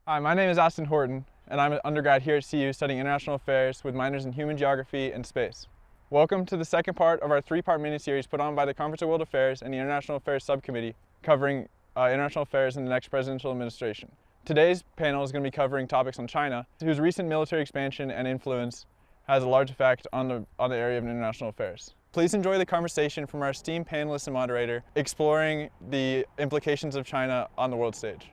Hi, my name is Austin Horton, and I'm an undergrad here at CU studying international affairs with minors in human geography and space. Welcome to the second part of our three-part mini-series put on by the Conference of World Affairs and the International Affairs Subcommittee covering international affairs in the next presidential administration. Today's panel is going to be covering topics on China, whose recent military expansion and influence has a large effect on the area of international affairs. Please enjoy the conversation from our esteemed panelist and moderator exploring the implications of China on the world stage.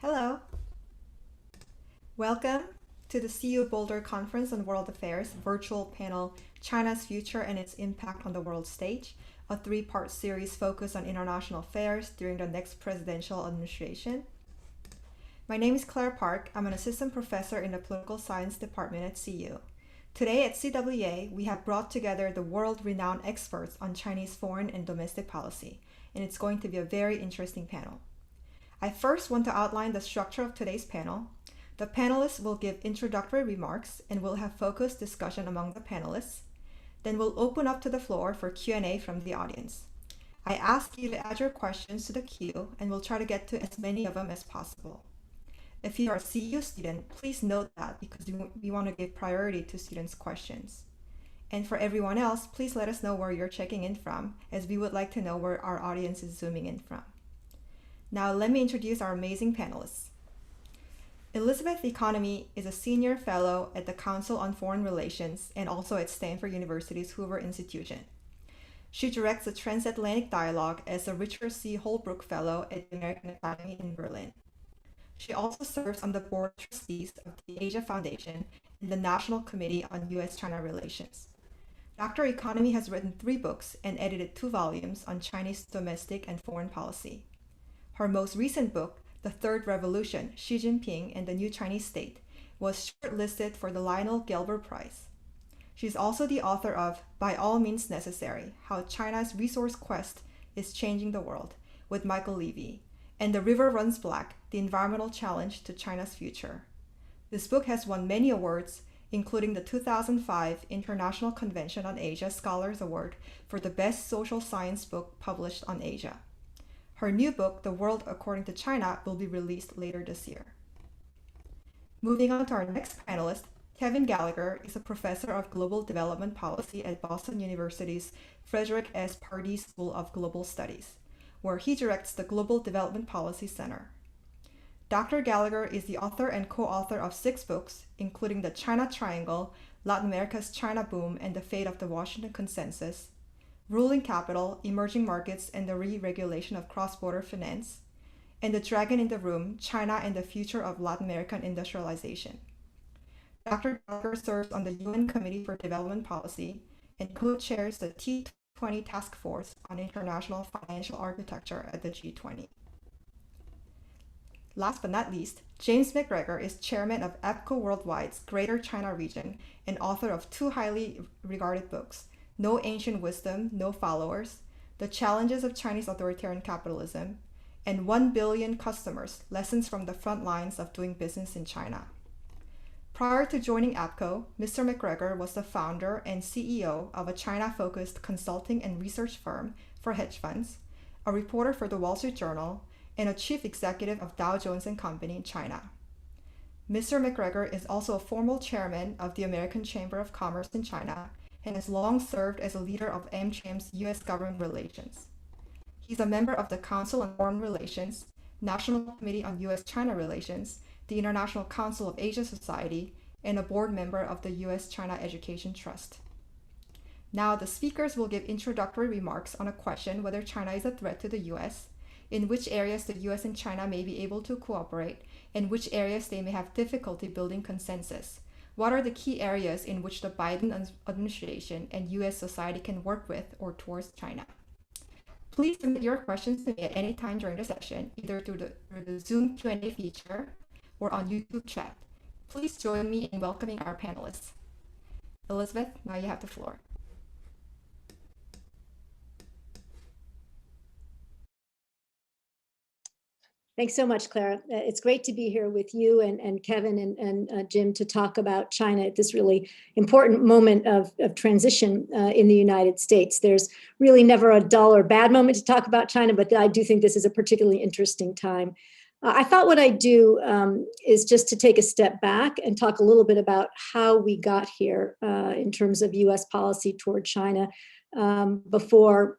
Hello. Welcome to the CU Boulder Conference on World Affairs virtual panel, China's Future and Its Impact on the World Stage, a three-part series focused on international affairs during the next presidential administration. My name is Claire Park. I'm an assistant professor in the Political Science Department at CU. Today at CWA, we have brought together the world-renowned experts on Chinese foreign and domestic policy, and it's going to be a very interesting panel. I first want to outline the structure of today's panel. The panelists will give introductory remarks and we'll have focused discussion among the panelists. Then we'll open up to the floor for Q&A from the audience. I ask you to add your questions to the queue and we'll try to get to as many of them as possible. If you are a CU student, please note that because we want to give priority to students' questions. And for everyone else, please let us know where you're checking in from, as we would like to know where our audience is zooming in from. Now let me introduce our amazing panelists. Elizabeth Economy is a senior fellow at the Council on Foreign Relations and also at Stanford University's Hoover Institution. She directs the Transatlantic Dialogue as a Richard C. Holbrooke Fellow at the American Academy in Berlin. She also serves on the board of trustees of the Asia Foundation and the National Committee on U.S.-China Relations. Dr. Economy has written 3 books and edited 2 volumes on Chinese domestic and foreign policy. Her most recent book, The Third Revolution, Xi Jinping and the New Chinese State, was shortlisted for the Lionel Gelber Prize. She's also the author of By All Means Necessary, How China's Resource Quest is Changing the World, with Michael Levy, and The River Runs Black, The Environmental Challenge to China's Future. This book has won many awards, including the 2005 International Convention on Asia Scholars Award for the Best Social Science Book Published on Asia. Her new book, The World According to China, will be released later this year. Moving on to our next panelist, Kevin Gallagher is a professor of global development policy at Boston University's Frederick S. Pardee School of Global Studies, where he directs the Global Development Policy Center. Dr. Gallagher is the author and co-author of 6 books, including The China Triangle, Latin America's China Boom and the Fate of the Washington Consensus, Ruling Capital, Emerging Markets and the Re-Regulation of Cross-Border Finance, and The Dragon in the Room, China and the Future of Latin American Industrialization. Dr. Gallagher serves on the UN Committee for Development Policy and co-chairs the T20 Task Force on International Financial Architecture at the G20. Last but not least, James McGregor is chairman of EPCO Worldwide's Greater China region and author of 2 highly regarded books, No Ancient Wisdom, No Followers, The Challenges of Chinese Authoritarian Capitalism, and 1 Billion Customers, Lessons from the Front Lines of Doing Business in China. Prior to joining APCO, Mr. McGregor was the founder and CEO of a China-focused consulting and research firm for hedge funds, a reporter for the Wall Street Journal, and a chief executive of Dow Jones & Company in China. Mr. McGregor is also a formal chairman of the American Chamber of Commerce in China and has long served as a leader of AmCham's U.S. government relations. He's a member of the Council on Foreign Relations, National Committee on U.S.-China Relations, the International Council of Asia Society, and a board member of the U.S.-China Education Trust. Now, the speakers will give introductory remarks on a question whether China is a threat to the U.S., in which areas the U.S. and China may be able to cooperate, and which areas they may have difficulty building consensus. What are the key areas in which the Biden administration and U.S. society can work with or towards China? Please submit your questions to me at any time during the session, either through the Zoom Q&A feature or on YouTube chat. Please join me in welcoming our panelists. Elizabeth, now you have the floor. Thanks so much, Clara. It's great to be here with you and Kevin and Jim to talk about China at this really important moment of transition in the United States. There's really never a dull or bad moment to talk about China, but I do think this is a particularly interesting time. I thought what I'd do is just to take a step back and talk a little bit about how we got here in terms of US policy toward China before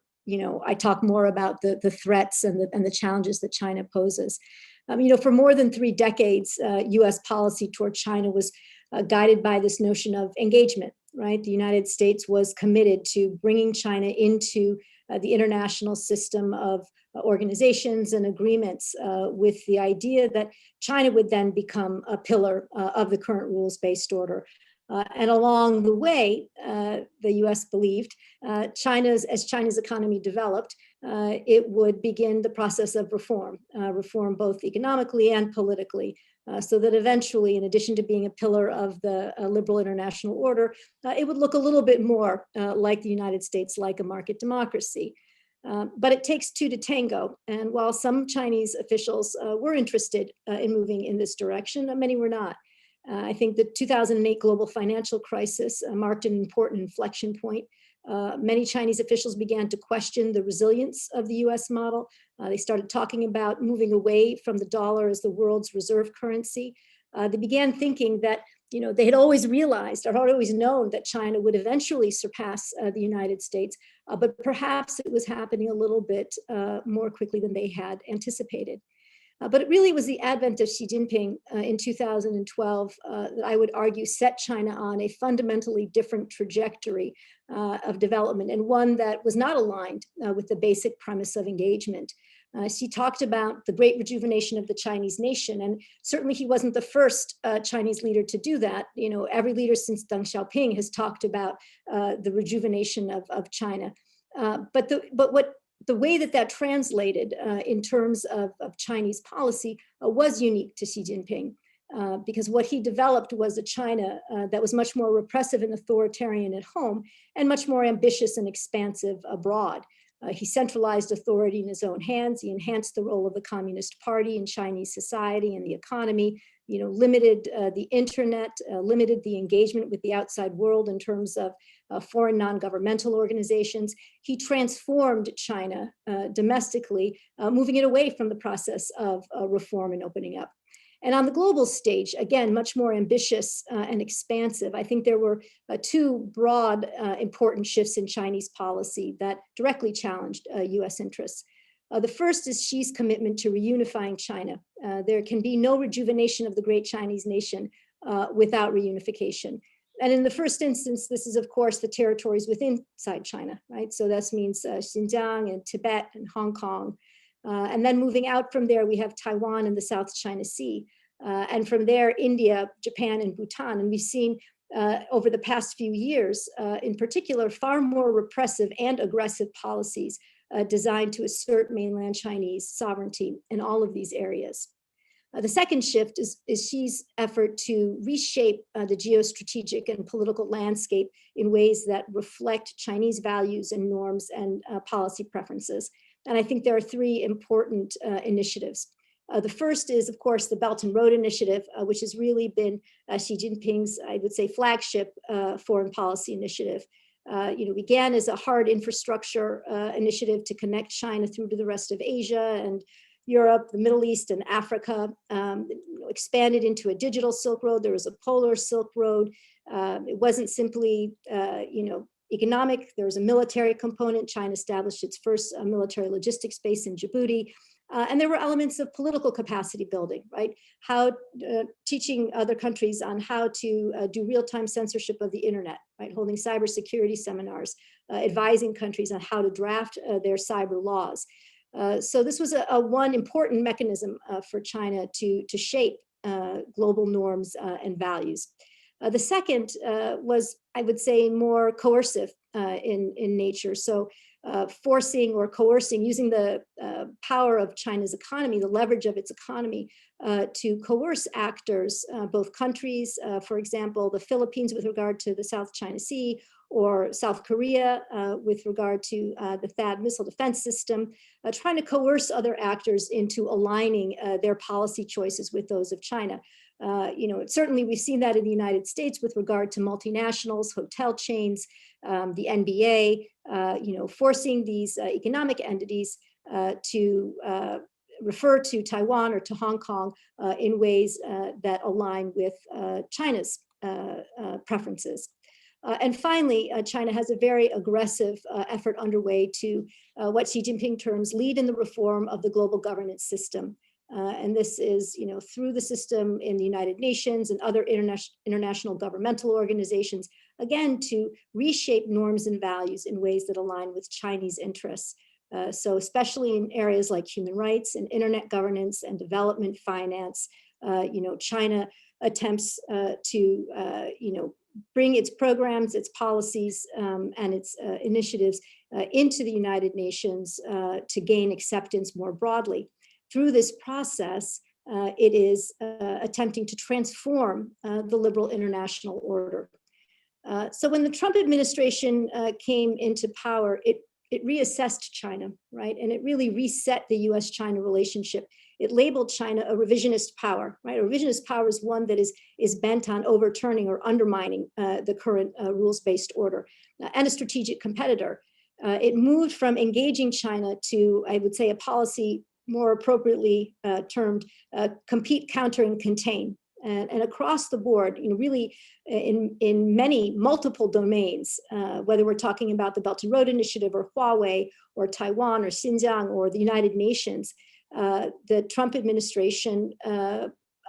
I talk more about the threats and the challenges that China poses. For more than 3 decades, US policy toward China was guided by this notion of engagement, right? The United States was committed to bringing China into the international system of organizations and agreements with the idea that China would then become a pillar of the current rules-based order. And along the way, the US believed as China's economy developed, it would begin the process of reform both economically and politically, so that eventually, in addition to being a pillar of the liberal international order, it would look a little bit more like the United States, like a market democracy. But it takes 2 to tango. And while some Chinese officials were interested in moving in this direction, many were not. I think the 2008 global financial crisis marked an important inflection point. Many Chinese officials began to question the resilience of the US model. They started talking about moving away from the dollar as the world's reserve currency. They began thinking that they had always realized or had always known that China would eventually surpass the United States, but perhaps it was happening a little bit more quickly than they had anticipated. But it really was the advent of Xi Jinping in 2012 that I would argue set China on a fundamentally different trajectory of development, and one that was not aligned with the basic premise of engagement. Xi talked about the great rejuvenation of the Chinese nation, and certainly he wasn't the first Chinese leader to do that. Every leader since Deng Xiaoping has talked about the rejuvenation of China. But the way that translated in terms of Chinese policy was unique to Xi Jinping, because what he developed was a China that was much more repressive and authoritarian at home and much more ambitious and expansive abroad. He centralized authority in his own hands. He enhanced the role of the Communist Party in Chinese society and the economy, limited the internet, limited the engagement with the outside world in terms of foreign non-governmental organizations. He transformed China domestically, moving it away from the process of reform and opening up. And on the global stage, again, much more ambitious and expansive. I think there were 2 broad, important shifts in Chinese policy that directly challenged US interests. The first is Xi's commitment to reunifying China. There can be no rejuvenation of the great Chinese nation without reunification. And in the first instance, this is, of course, the territories inside China, right? So that means Xinjiang and Tibet and Hong Kong. And then moving out from there, we have Taiwan and the South China Sea. And from there, India, Japan, and Bhutan. And we've seen over the past few years, in particular, far more repressive and aggressive policies designed to assert mainland Chinese sovereignty in all of these areas. The second shift is Xi's effort to reshape the geostrategic and political landscape in ways that reflect Chinese values and norms and policy preferences. And I think there are 3 important initiatives. The first is, of course, the Belt and Road Initiative, which has really been Xi Jinping's, I would say, flagship foreign policy initiative. Began as a hard infrastructure initiative to connect China through to the rest of Asia and Europe, the Middle East, and Africa, expanded into a digital Silk Road. There was a polar Silk Road. It wasn't simply, economic. There was a military component. China established its first military logistics base in Djibouti. And there were elements of political capacity building, right? How teaching other countries on how to do real-time censorship of the internet, right? Holding cybersecurity seminars, advising countries on how to draft their cyber laws. So this was one important mechanism for China to shape global norms and values. The second was, I would say, more coercive in nature. So forcing or coercing, using the power of China's economy, the leverage of its economy, to coerce actors, both countries, for example, the Philippines with regard to the South China Sea, or South Korea with regard to the THAAD missile defense system, trying to coerce other actors into aligning their policy choices with those of China. Certainly we've seen that in the United States with regard to multinationals, hotel chains, the NBA, forcing these economic entities to refer to Taiwan or to Hong Kong in ways that align with China's preferences. And finally, China has a very aggressive effort underway to what Xi Jinping terms lead in the reform of the global governance system. And this is, through the system in the United Nations and other international governmental organizations, again, to reshape norms and values in ways that align with Chinese interests. So especially in areas like human rights and internet governance and development finance, China attempts to, bring its programs, its policies, and its initiatives into the United Nations to gain acceptance more broadly. Through this process, it is attempting to transform the liberal international order. So when the Trump administration came into power, it reassessed China, right? And it really reset the US-China relationship. It labeled China a revisionist power, right? A revisionist power is one that is bent on overturning or undermining the current rules-based order, and a strategic competitor. It moved from engaging China to, I would say, a policy more appropriately termed compete, counter, and contain. And across the board, really in many multiple domains, whether we're talking about the Belt and Road Initiative or Huawei or Taiwan or Xinjiang or the United Nations, the Trump administration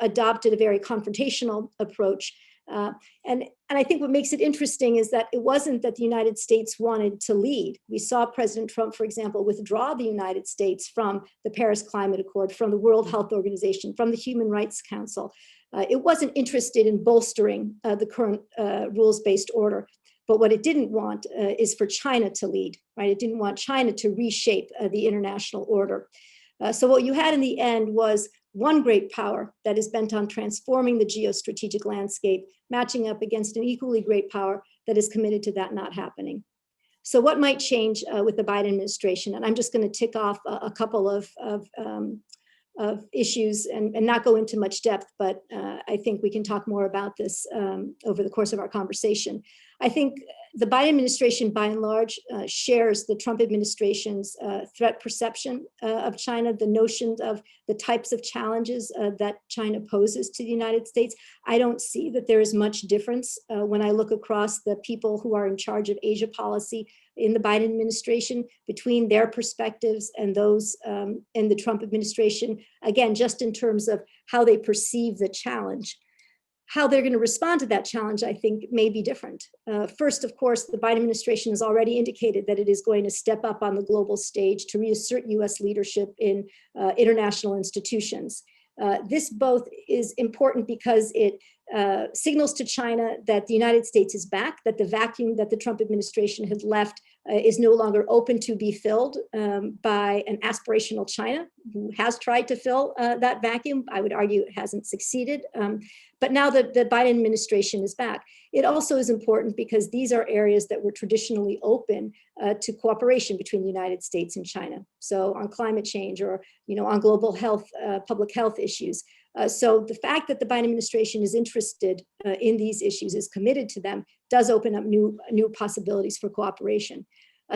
adopted a very confrontational approach. And I think what makes it interesting is that it wasn't that the United States wanted to lead. We saw President Trump, for example, withdraw the United States from the Paris Climate Accord, from the World Health Organization, from the Human Rights Council. It wasn't interested in bolstering the current rules-based order. But what it didn't want is for China to lead, right? It didn't want China to reshape the international order. So what you had in the end was one great power that is bent on transforming the geostrategic landscape, matching up against an equally great power that is committed to that not happening. So what might change with the Biden administration? And I'm just going to tick off a couple of issues and not go into much depth, but I think we can talk more about this over the course of our conversation. I think the Biden administration, by and large, shares the Trump administration's threat perception of China, the notion of the types of challenges that China poses to the United States. I don't see that there is much difference when I look across the people who are in charge of Asia policy in the Biden administration between their perspectives and those in the Trump administration, again, just in terms of how they perceive the challenge. How they're going to respond to that challenge, I think, may be different. First, of course, the Biden administration has already indicated that it is going to step up on the global stage to reassert US leadership in international institutions. This both is important because it signals to China that the United States is back, that the vacuum that the Trump administration had left is no longer open to be filled by an aspirational China who has tried to fill that vacuum. I would argue it hasn't succeeded. But now that the Biden administration is back, it also is important because these are areas that were traditionally open to cooperation between the United States and China. So on climate change or on global health, public health issues. So the fact that the Biden administration is interested in these issues, is committed to them, does open up new possibilities for cooperation.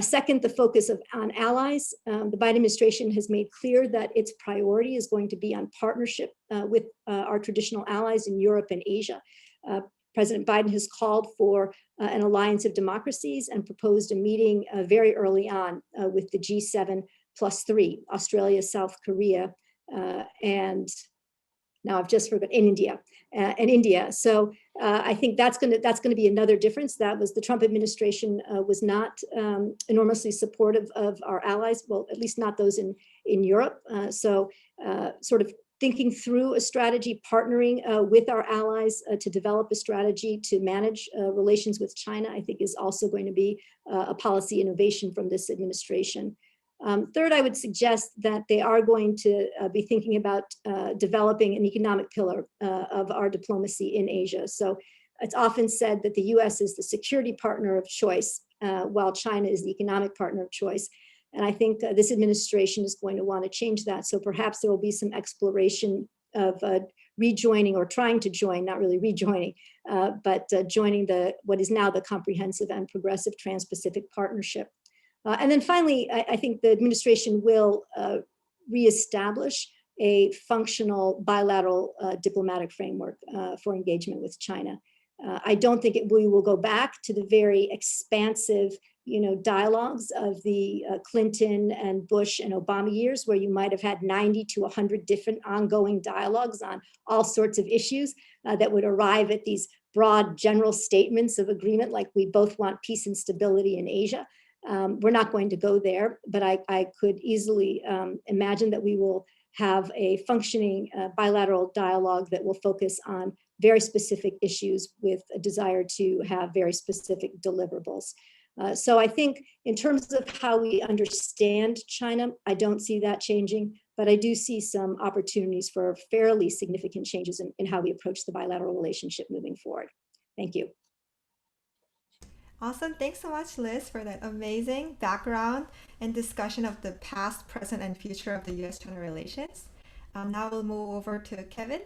Second, the focus on allies. The Biden administration has made clear that its priority is going to be on partnership with our traditional allies in Europe and Asia. President Biden has called for an alliance of democracies and proposed a meeting very early on with the G7 plus 3, Australia, South Korea, and now I've just forgotten, India. So I think that's going to be another difference. That was the Trump administration was not enormously supportive of our allies, well, at least not those in Europe. So sort of thinking through a strategy, partnering with our allies to develop a strategy to manage relations with China, I think is also going to be a policy innovation from this administration. Third, I would suggest that they are going to be thinking about developing an economic pillar of our diplomacy in Asia. So It's often said that the US is the security partner of choice, while China is the economic partner of choice. And I think this administration is going to want to change that. So perhaps there will be some exploration of rejoining or trying to join, not really rejoining, but joining what is now the Comprehensive and Progressive Trans-Pacific Partnership. And then finally, I think the administration will reestablish a functional bilateral diplomatic framework for engagement with China. I don't think we will go back to the very expansive, dialogues of the Clinton and Bush and Obama years, where you might have had 90 to 100 different ongoing dialogues on all sorts of issues that would arrive at these broad general statements of agreement, like we both want peace and stability in Asia. We're not going to go there, but I could easily imagine that we will have a functioning bilateral dialogue that will focus on very specific issues with a desire to have very specific deliverables. So I think in terms of how we understand China, I don't see that changing, but I do see some opportunities for fairly significant changes in how we approach the bilateral relationship moving forward. Thank you. Awesome. Thanks so much, Liz, for that amazing background and discussion of the past, present, and future of the U.S.-China relations. Now we'll move over to Kevin.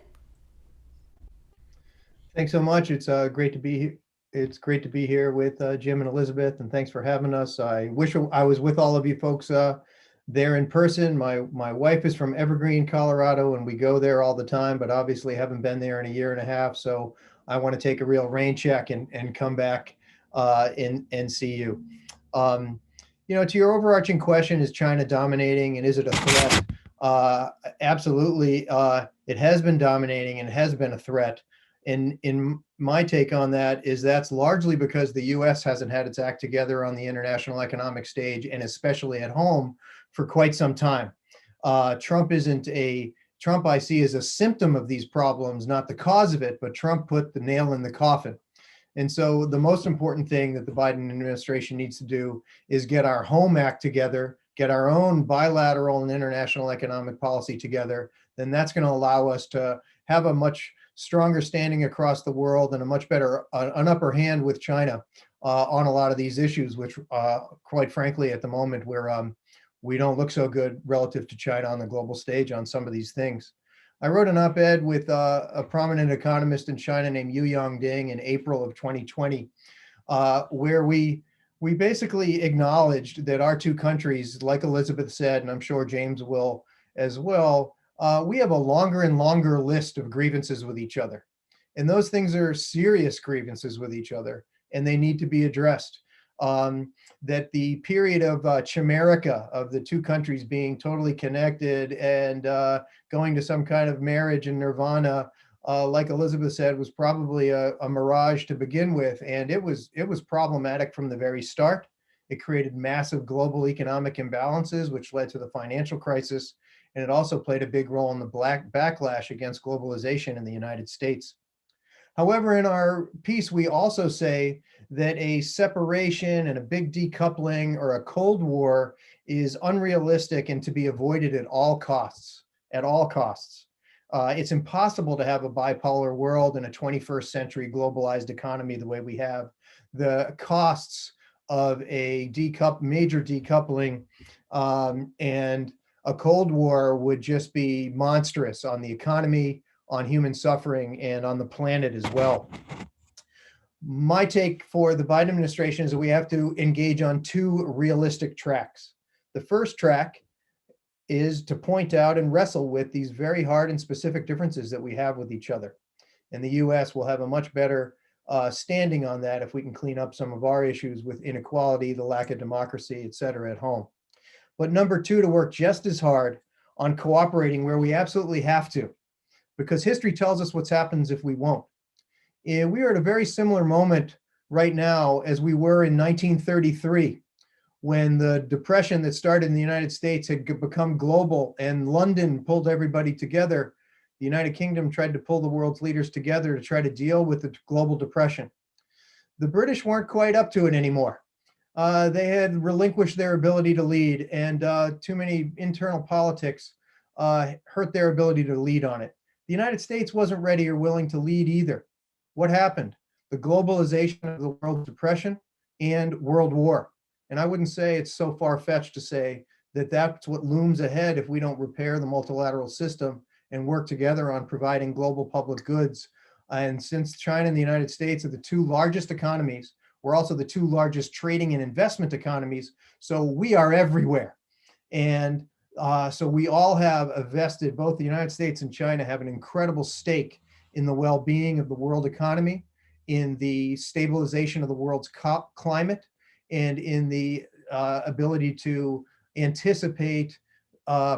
Thanks so much. It's great to be here. It's great to be here with Jim and Elizabeth, and thanks for having us. I wish I was with all of you folks there in person. My wife is from Evergreen, Colorado, and we go there all the time, but obviously haven't been there in a year and a half. So I want to take a real rain check and come back and see you. To your overarching question, is China dominating and is it a threat? Absolutely. It has been dominating and has been a threat. And in my take on that is that's largely because the US hasn't had its act together on the international economic stage, and especially at home, for quite some time. Trump I see as a symptom of these problems, not the cause of it, but Trump put the nail in the coffin. And so the most important thing that the Biden administration needs to do is get our home act together, get our own bilateral and international economic policy together. Then that's going to allow us to have a much stronger standing across the world and a much better, an upper hand with China on a lot of these issues, which quite frankly, at the moment, we don't look so good relative to China on the global stage on some of these things. I wrote an op-ed with a prominent economist in China named Yu Yongding in April of 2020, where we basically acknowledged that our two countries, like Elizabeth said, and I'm sure James will as well, we have a longer and longer list of grievances with each other. And those things are serious grievances with each other, and they need to be addressed. That the period of chimerica of the two countries being totally connected and going to some kind of marriage and nirvana, like Elizabeth said, was probably a mirage to begin with. And it was problematic from the very start. It created massive global economic imbalances, which led to the financial crisis. And it also played a big role in the backlash against globalization in the United States. However, in our piece, we also say that a separation and a big decoupling or a Cold War is unrealistic and to be avoided at all costs, It's impossible to have a bipolar world in a 21st century globalized economy the way we have. The costs of a major decoupling and a Cold War would just be monstrous on the economy, on human suffering, and on the planet as well. My take for the Biden administration is that we have to engage on two realistic tracks. The first track is to point out and wrestle with these very hard and specific differences that we have with each other. And the US will have a much better standing on that if we can clean up some of our issues with inequality, the lack of democracy, et cetera, at home. But number two, to work just as hard on cooperating where we absolutely have to, because history tells us what happens if we won't. And we are at a very similar moment right now as we were in 1933, when the depression that started in the United States had become global and London pulled everybody together. The United Kingdom tried to pull the world's leaders together to try to deal with the global depression. The British weren't quite up to it anymore. They had relinquished their ability to lead, and too many internal politics hurt their ability to lead on it. The United States wasn't ready or willing to lead either. What happened? the globalization of the world depression, and world war. And I wouldn't say it's so far-fetched to say that that's what looms ahead if we don't repair the multilateral system and work together on providing global public goods. And since China and the United States are the two largest economies, we're also the two largest trading and investment economies. So we are everywhere. And so we all have a vested, both the United States and China have an incredible stake in the well-being of the world economy, in the stabilization of the world's climate, and in the ability to anticipate,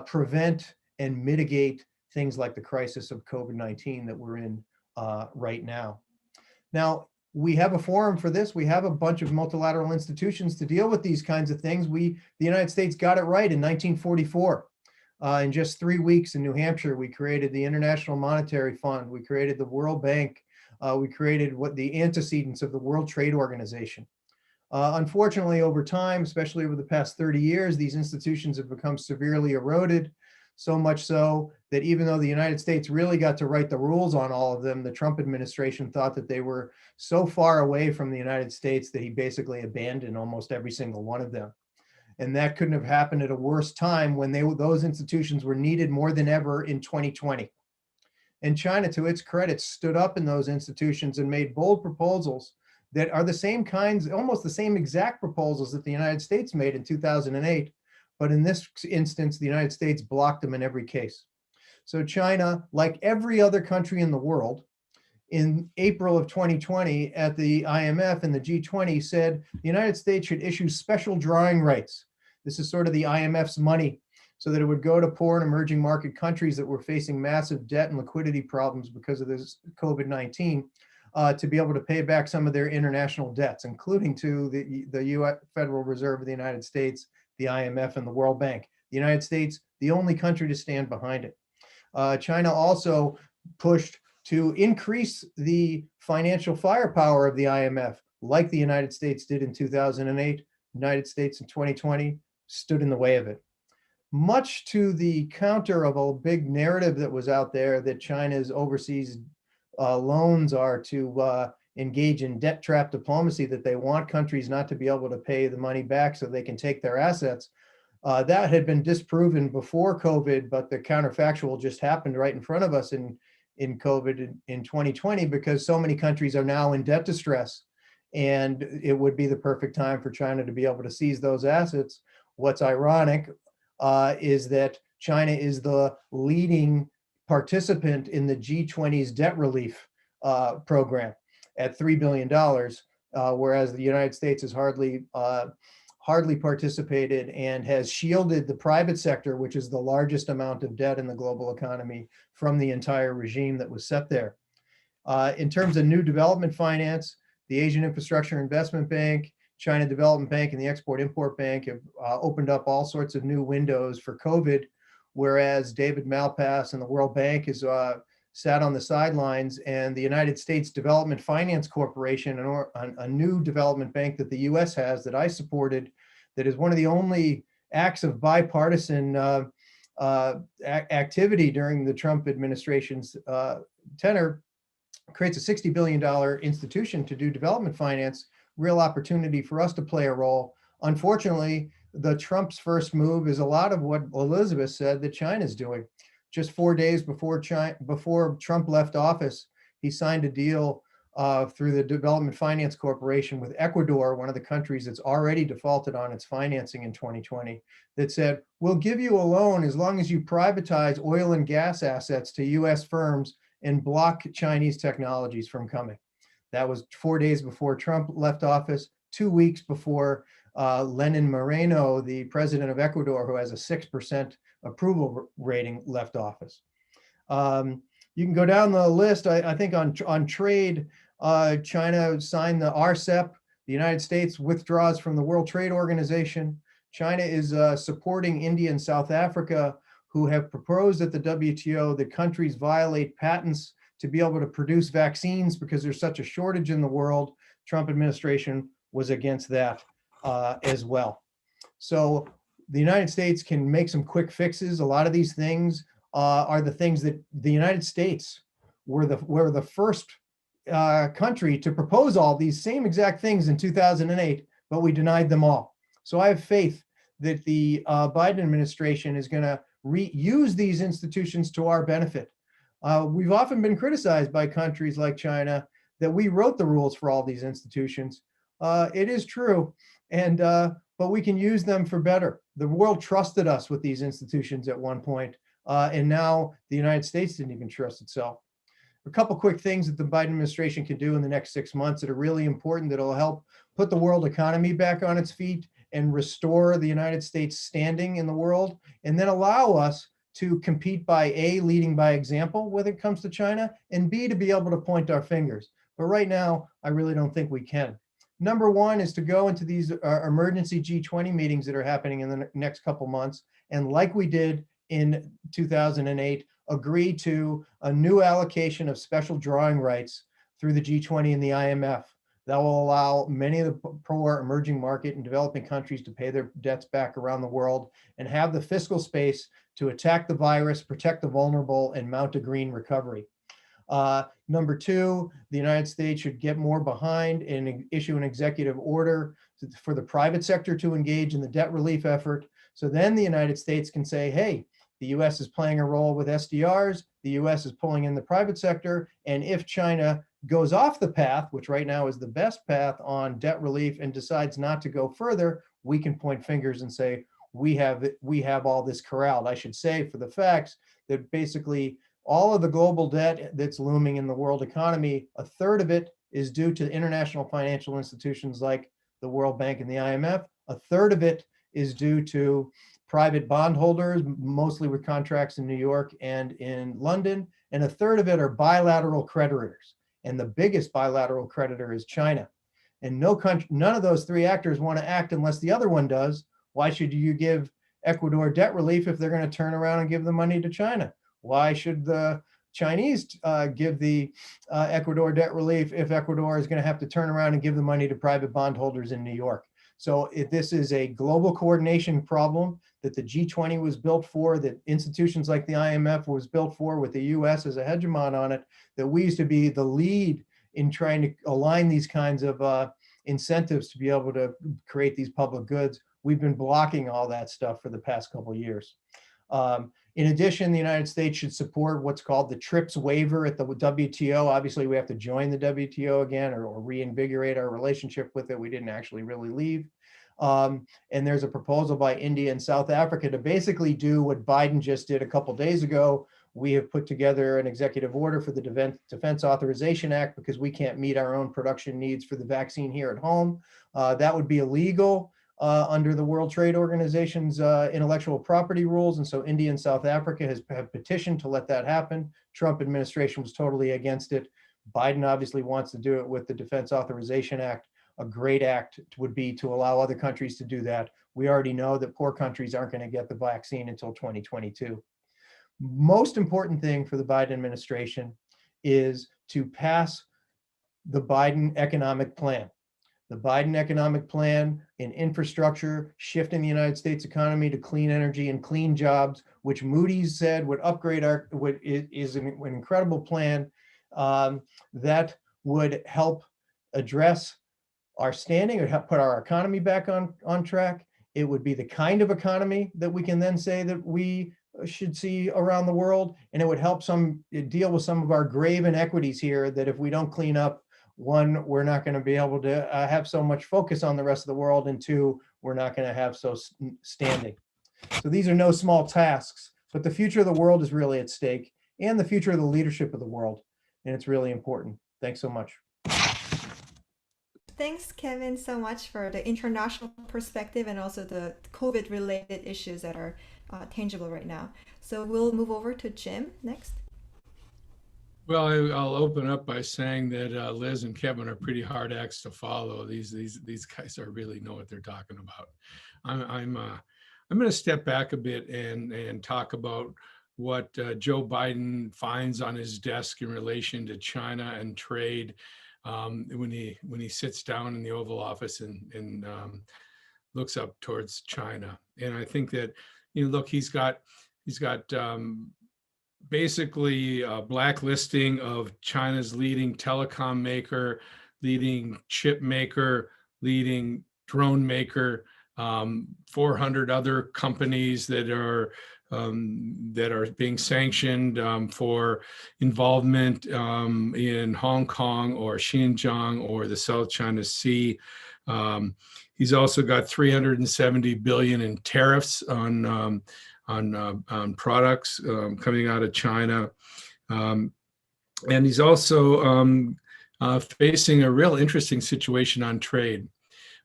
prevent, and mitigate things like the crisis of COVID-19 that we're in right now. Now, we have a forum for this. We have a bunch of multilateral institutions to deal with these kinds of things. The United States got it right in 1944. In just 3 weeks in New Hampshire, we created the International Monetary Fund. We created the World Bank. We created what the antecedents of the World Trade Organization. Unfortunately, over time, especially over the past 30 years, these institutions have become severely eroded, so much so that even though the United States really got to write the rules on all of them, the Trump administration thought that they were so far away from the United States that he basically abandoned almost every single one of them. And that couldn't have happened at a worse time when those institutions were needed more than ever in 2020. And China, to its credit, stood up in those institutions and made bold proposals that are the same kinds, almost the same exact proposals that the United States made in 2008. But in this instance, the United States blocked them in every case. So China, like every other country in the world, in April of 2020 at the IMF and the G20 said the United States should issue special drawing rights. This is sort of the IMF's money, so that it would go to poor and emerging market countries that were facing massive debt and liquidity problems because of this COVID-19 to be able to pay back some of their international debts, including to the US Federal Reserve of the United States, the IMF, and the World Bank. The United States, the only country to stand behind it. China also pushed to increase the financial firepower of the IMF, like the United States did in 2008. United States in 2020 stood in the way of it. Much to the counter of a big narrative that was out there that China's overseas loans are to engage in debt trap diplomacy, that they want countries not to be able to pay the money back so they can take their assets. That had been disproven before COVID, but the counterfactual just happened right in front of us in COVID in 2020, because so many countries are now in debt distress, and it would be the perfect time for China to be able to seize those assets. What's ironic is that China is the leading participant in the G20's debt relief program at $3 billion, whereas the United States has hardly participated and has shielded the private sector, which is the largest amount of debt in the global economy, from the entire regime that was set there. In terms of new development finance, the Asian Infrastructure Investment Bank, China Development Bank, and the Export-Import Bank have opened up all sorts of new windows for COVID, whereas David Malpass and the World Bank has sat on the sidelines, and the United States Development Finance Corporation, a new development bank that the US has that I supported, that is one of the only acts of bipartisan activity during the Trump administration's tenure, creates a $60 billion institution to do development finance, real opportunity for us to play a role. Unfortunately, the Trump's first move is a lot of what Elizabeth said that China's doing. Just 4 days before Trump left office, he signed a deal through the Development Finance Corporation with Ecuador, one of the countries that's already defaulted on its financing in 2020, that said, we'll give you a loan as long as you privatize oil and gas assets to US firms and block Chinese technologies from coming. That was 4 days before Trump left office, 2 weeks before Lenin Moreno, the president of Ecuador, who has a 6% approval rating, left office. You can go down the list. I think on trade, China signed the RCEP. The United States withdraws from the World Trade Organization. China is supporting India and South Africa, who have proposed at the WTO that countries violate patents to be able to produce vaccines because there's such a shortage in the world. Trump administration was against that as well. So the United States can make some quick fixes. A lot of these things are the things that the United States were the first country to propose all these same exact things in 2008, but we denied them all. So I have faith that the Biden administration is going to use these institutions to our benefit. We've often been criticized by countries like China that we wrote the rules for all these institutions. It is true, and but we can use them for better. The world trusted us with these institutions at one point, and now the United States didn't even trust itself. A couple quick things that the Biden administration can do in the next 6 months that are really important, that'll help put the world economy back on its feet and restore the United States standing in the world, and then allow us to compete by A, leading by example when it comes to China, and B, to be able to point our fingers. But right now, I really don't think we can. Number one is to go into these emergency G20 meetings that are happening in the next couple months, and like we did in 2008, agree to a new allocation of special drawing rights through the G20 and the IMF that will allow many of the poor emerging market and developing countries to pay their debts back around the world and have the fiscal space to attack the virus, protect the vulnerable, and mount a green recovery. Number two, the United States should get more behind and issue an executive order for the private sector to engage in the debt relief effort. So then the United States can say, hey, the US is playing a role with SDRs, the US is pulling in the private sector, and if China goes off the path, which right now is the best path on debt relief, and decides not to go further, we can point fingers and say, we have all this corralled. I should say for the facts that basically all of the global debt that's looming in the world economy, a third of it is due to international financial institutions like the World Bank and the IMF. A third of it is due to private bondholders, mostly with contracts in New York and in London. And a third of it are bilateral creditors. And the biggest bilateral creditor is China. And no country, none of those three actors want to act unless the other one does. Why should you give Ecuador debt relief if they're going to turn around and give the money to China? Why should the Chinese give the Ecuador debt relief if Ecuador is going to have to turn around and give the money to private bondholders in New York? So this is a global coordination problem that the G20 was built for, that institutions like the IMF was built for, with the US as a hegemon on it, that we used to be the lead in trying to align these kinds of incentives to be able to create these public goods. We've been blocking all that stuff for the past couple of years. In addition, the United States should support what's called the TRIPS waiver at the WTO. Obviously, we have to join the WTO again or reinvigorate our relationship with it. We didn't actually really leave. And there's a proposal by India and South Africa to basically do what Biden just did a couple days ago. We have put together an executive order for the Defense Authorization Act because we can't meet our own production needs for the vaccine here at home. That would be illegal under the World Trade Organization's intellectual property rules. And so India and South Africa have petitioned to let that happen. Trump administration was totally against it. Biden obviously wants to do it with the Defense Authorization Act. A great act would be to allow other countries to do that. We already know that poor countries aren't going to get the vaccine until 2022. Most important thing for the Biden administration is to pass the Biden economic plan. The Biden economic plan in infrastructure, shifting the United States economy to clean energy and clean jobs, which Moody's said would upgrade is an incredible plan that would help address our standing or help put our economy back on track. It would be the kind of economy that we can then say that we should see around the world, and it would help deal with some of our grave inequities here that if we don't clean up, one, we're not going to be able to have so much focus on the rest of the world, and two, we're not going to have so standing. So these are no small tasks, but the future of the world is really at stake, and the future of the leadership of the world, and it's really important. Thanks so much. Thanks, Kevin, so much for the international perspective and also the COVID-related issues that are tangible right now. So we'll move over to Jim next. Well, I'll open up by saying that Liz and Kevin are pretty hard acts to follow. These guys really know what they're talking about. I'm going to step back a bit and talk about what Joe Biden finds on his desk in relation to China and trade when he sits down in the Oval Office and looks up towards China. And I think that, look, he's got basically a blacklisting of China's leading telecom maker, leading chip maker, leading drone maker, 400 other companies that are being sanctioned for involvement in Hong Kong or Xinjiang or the South China Sea. He's also got 370 billion in tariffs on products coming out of China. And he's also facing a real interesting situation on trade.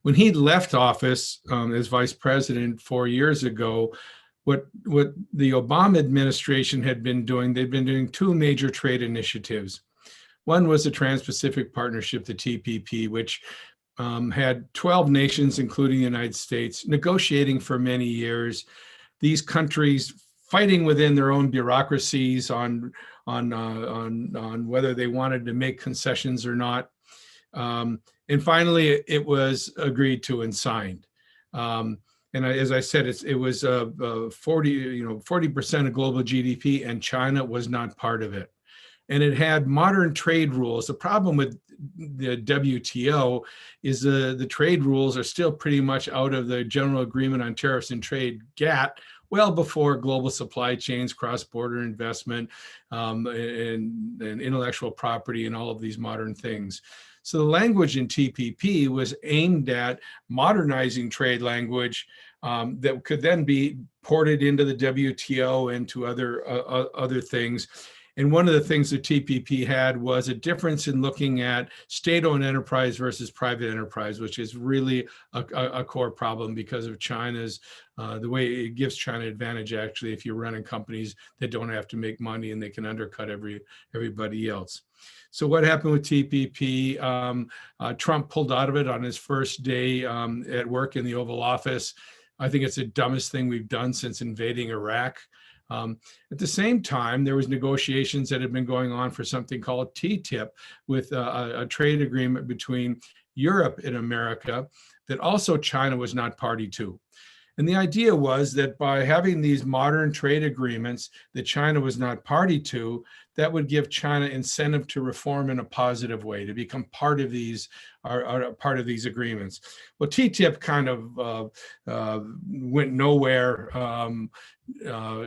When he left office as vice president 4 years ago, what the Obama administration had been doing, they'd been doing two major trade initiatives. One was the Trans-Pacific Partnership, the TPP, which had 12 nations, including the United States, negotiating for many years. These countries fighting within their own bureaucracies on whether they wanted to make concessions or not. And finally, it was agreed to and signed. And as I said, it was 40% of global GDP, and China was not part of it. And it had modern trade rules. The problem with the WTO is the trade rules are still pretty much out of the General Agreement on Tariffs and Trade, GATT, well before global supply chains, cross-border investment, and intellectual property, and all of these modern things. So the language in TPP was aimed at modernizing trade language that could then be ported into the WTO and to other things. And one of the things that TPP had was a difference in looking at state-owned enterprise versus private enterprise, which is really a core problem because of China's, the way it gives China advantage, actually, if you're running companies that don't have to make money and they can undercut everybody else. So what happened with TPP? Trump pulled out of it on his first day at work in the Oval Office. I think it's the dumbest thing we've done since invading Iraq. At the same time, there was negotiations that had been going on for something called TTIP, with a trade agreement between Europe and America that also China was not party to. And the idea was that by having these modern trade agreements that China was not party to, that would give China incentive to reform in a positive way, to become part of these agreements. Well, TTIP kind of went nowhere.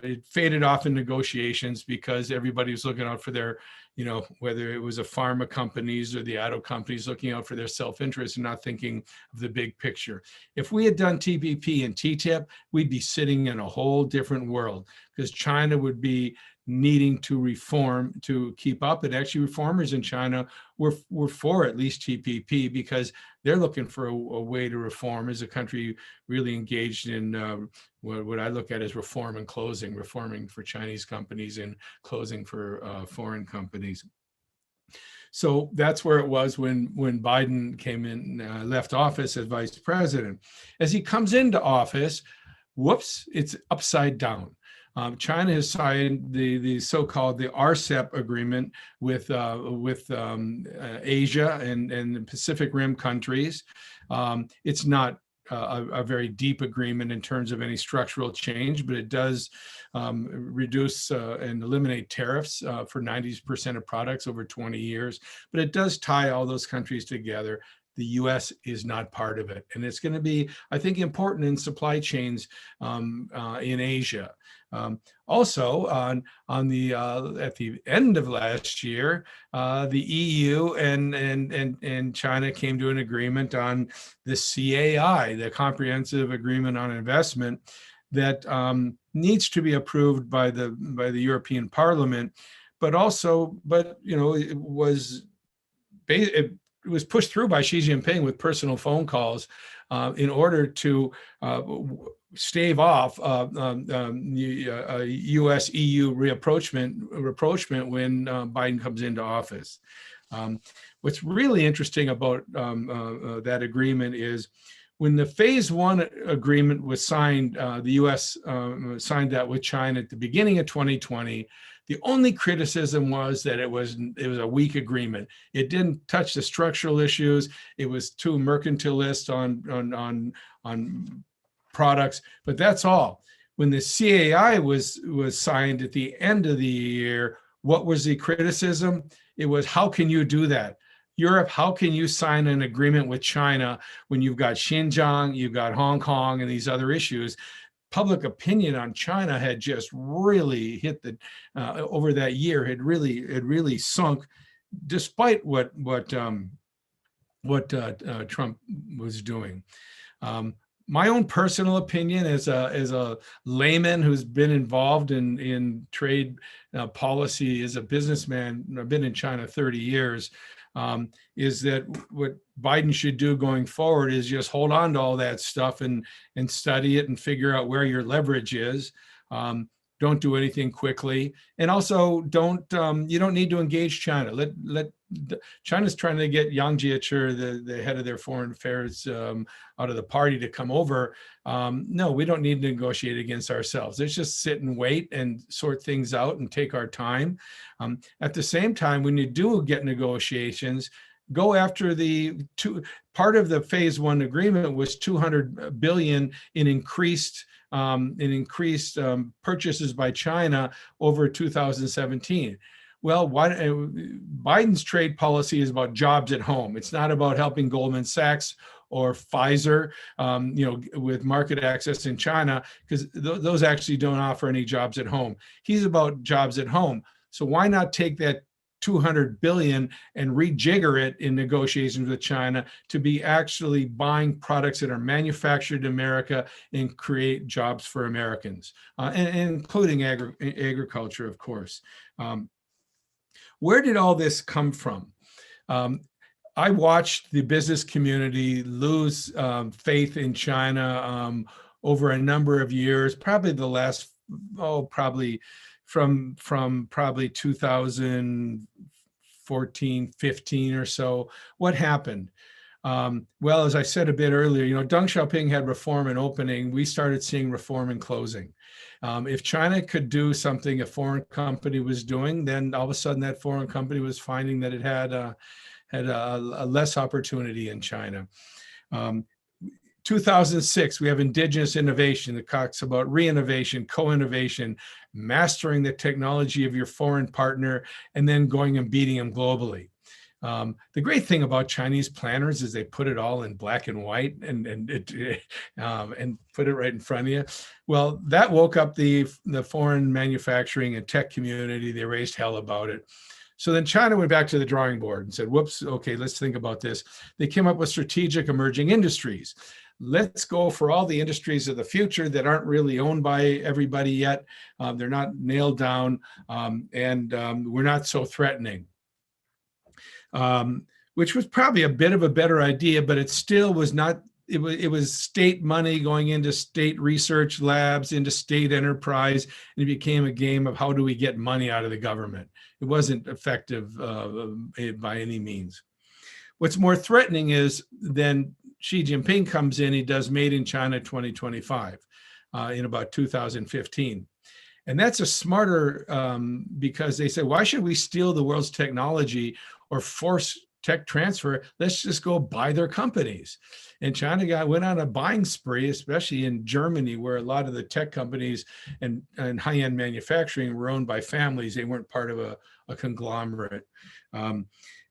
It faded off in negotiations because everybody was looking out for their, whether it was the pharma companies or the auto companies, looking out for their self-interest and not thinking of the big picture. If we had done TPP and TTIP, we'd be sitting in a whole different world, because China would be needing to reform to keep up. And actually, reformers in China were for at least TPP, because they're looking for a way to reform as a country really engaged in what I look at as reform and closing, reforming for Chinese companies and closing for foreign companies. So that's where it was when Biden came in, left office as vice president. As he comes into office, whoops, it's upside down. China has signed the so-called the RCEP agreement with Asia and the Pacific Rim countries. It's not a very deep agreement in terms of any structural change, but it does reduce and eliminate tariffs for 90% of products over 20 years. But it does tie all those countries together. The U.S. is not part of it, and it's going to be, I think, important in supply chains in Asia. Also, at the end of last year, the EU and China came to an agreement on the CAI, the Comprehensive Agreement on Investment, that needs to be approved by the European Parliament, but it was pushed through by Xi Jinping with personal phone calls in order to stave off U.S.-EU rapprochement when Biden comes into office. What's really interesting about that agreement is when the phase one agreement was signed, the U.S. signed that with China at the beginning of 2020. The only criticism was that it was a weak agreement. It didn't touch the structural issues. It was too mercantilist on products, but that's all. when the CAI was signed at the end of the year, what was the criticism? It was, how can you do that? Europe, how can you sign an agreement with China when you've got Xinjiang, you've got Hong Kong, and these other issues? Public opinion on China had just really hit the over that year, had really sunk, despite what Trump was doing. My own personal opinion as a layman who's been involved in trade policy as a businessman, I've been in China 30 years, is that what Biden should do going forward is just hold on to all that stuff and study it and figure out where your leverage is. Don't do anything quickly, and also don't you don't need to engage China. China's trying to get Yang Jiechi, the head of their foreign affairs, out of the party to come over. No, we don't need to negotiate against ourselves. Let's just sit and wait and sort things out and take our time. At the same time, when you do get negotiations, go after part of the phase one agreement was 200 billion in increased purchases by China over 2017. Well, Biden's trade policy is about jobs at home. It's not about helping Goldman Sachs or Pfizer, with market access in China, because those actually don't offer any jobs at home. He's about jobs at home. So why not take that 200 billion and rejigger it in negotiations with China to be actually buying products that are manufactured in America and create jobs for Americans, and including agriculture, of course. Where did all this come from? I watched the business community lose faith in China over a number of years, probably the last, from probably 2014, 15 or so. What happened? Well, as I said a bit earlier, Deng Xiaoping had reform and opening. We started seeing reform and closing. If China could do something a foreign company was doing, then all of a sudden that foreign company was finding that it had a less opportunity in China. 2006, we have Indigenous Innovation that talks about re-innovation, co-innovation, mastering the technology of your foreign partner, and then going and beating them globally. The great thing about Chinese planners is they put it all in black and white and put it right in front of you. Well, that woke up the foreign manufacturing and tech community. They raised hell about it. So then China went back to the drawing board and said, whoops, okay, let's think about this. They came up with strategic emerging industries. Let's go for all the industries of the future that aren't really owned by everybody yet. They're not nailed down, and we're not so threatening. Which was probably a bit of a better idea, but it still was not. It was state money going into state research labs, into state enterprise, and it became a game of how do we get money out of the government. It wasn't effective by any means. What's more threatening is then Xi Jinping comes in, he does Made in China 2025 in about 2015. And that's a smarter, because they said, why should we steal the world's technology or force tech transfer? Let's just go buy their companies. And China went on a buying spree, especially in Germany, where a lot of the tech companies and high-end manufacturing were owned by families. They weren't part of a conglomerate.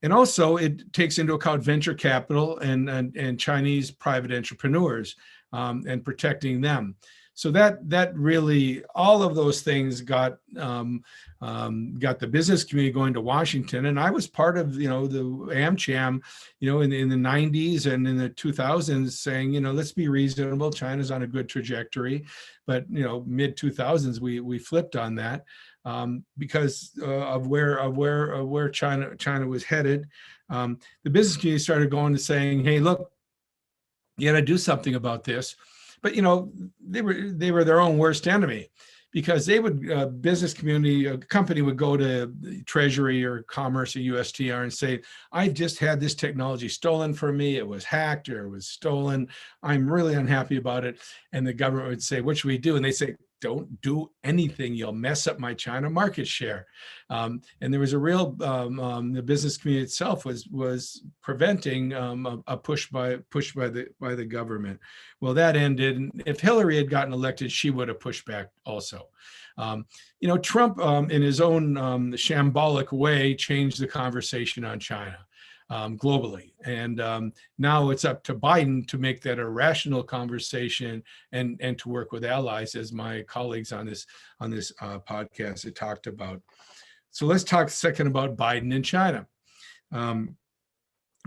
And also it takes into account venture capital and Chinese private entrepreneurs and protecting them. So that really, all of those things got the business community going to Washington. And I was part of, the AmCham, in the 90s and in the 2000s saying, let's be reasonable. China's on a good trajectory. But, mid 2000s, we flipped on that because of where China was headed. The business community started going to saying, hey, look, you got to do something about this. But they were their own worst enemy, because they would business community, a company would go to Treasury or Commerce or USTR and say, I just had this technology stolen from me. It was hacked or it was stolen. I'm really unhappy about it. And the government would say, what should we do? And they say, don't do anything. You'll mess up my China market share. And there was a real, the business community itself was preventing a push by the government. Well, that ended. And if Hillary had gotten elected, she would have pushed back also. Trump, in his own shambolic way, changed the conversation on China globally. And now it's up to Biden to make that a rational conversation and to work with allies, as my colleagues on this podcast had talked about. So let's talk a second about Biden and China.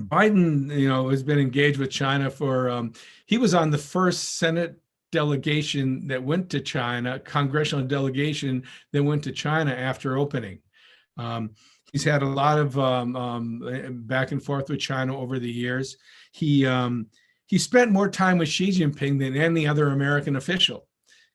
Biden, has been engaged with China for, he was on the first Senate delegation that went to China, congressional delegation that went to China after opening. He's had a lot of back and forth with China over the years. He spent more time with Xi Jinping than any other American official,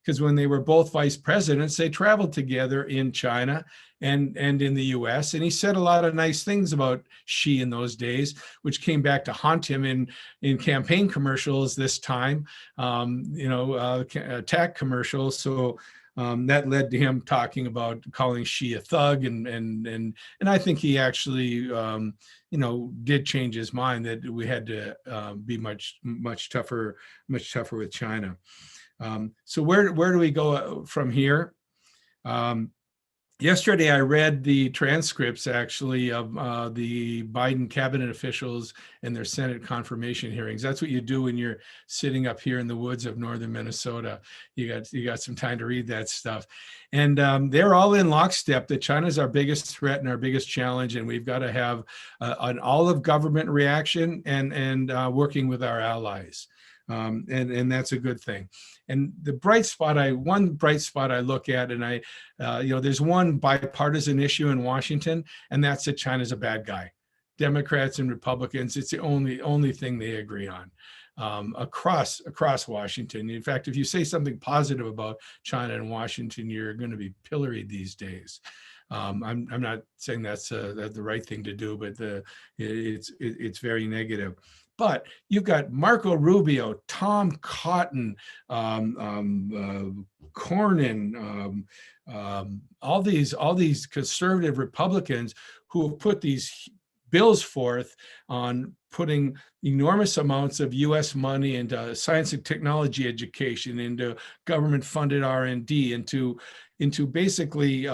because when they were both vice presidents, they traveled together in China and in the US. And he said a lot of nice things about Xi in those days, which came back to haunt him in campaign commercials this time, attack commercials. So that led to him talking about calling Xi a thug, and I think he actually did change his mind that we had to be much tougher with China. So where do we go from here? Yesterday, I read the transcripts, actually, of the Biden cabinet officials and their Senate confirmation hearings. That's what you do when you're sitting up here in the woods of northern Minnesota. You got some time to read that stuff. And they're all in lockstep that China's our biggest threat and our biggest challenge, and we've got to have an all-of-government reaction and working with our allies. And that's a good thing. And one bright spot I look at, and there's one bipartisan issue in Washington, and that's that China's a bad guy. Democrats and Republicans, it's the only thing they agree on across Washington. In fact, if you say something positive about China and Washington, you're going to be pilloried these days. I'm not saying that's the right thing to do, but it's very negative. But you've got Marco Rubio, Tom Cotton, Cornyn, all these conservative Republicans who have put these bills forth on putting enormous amounts of U.S. money into science and technology education, into government-funded R&D, into basically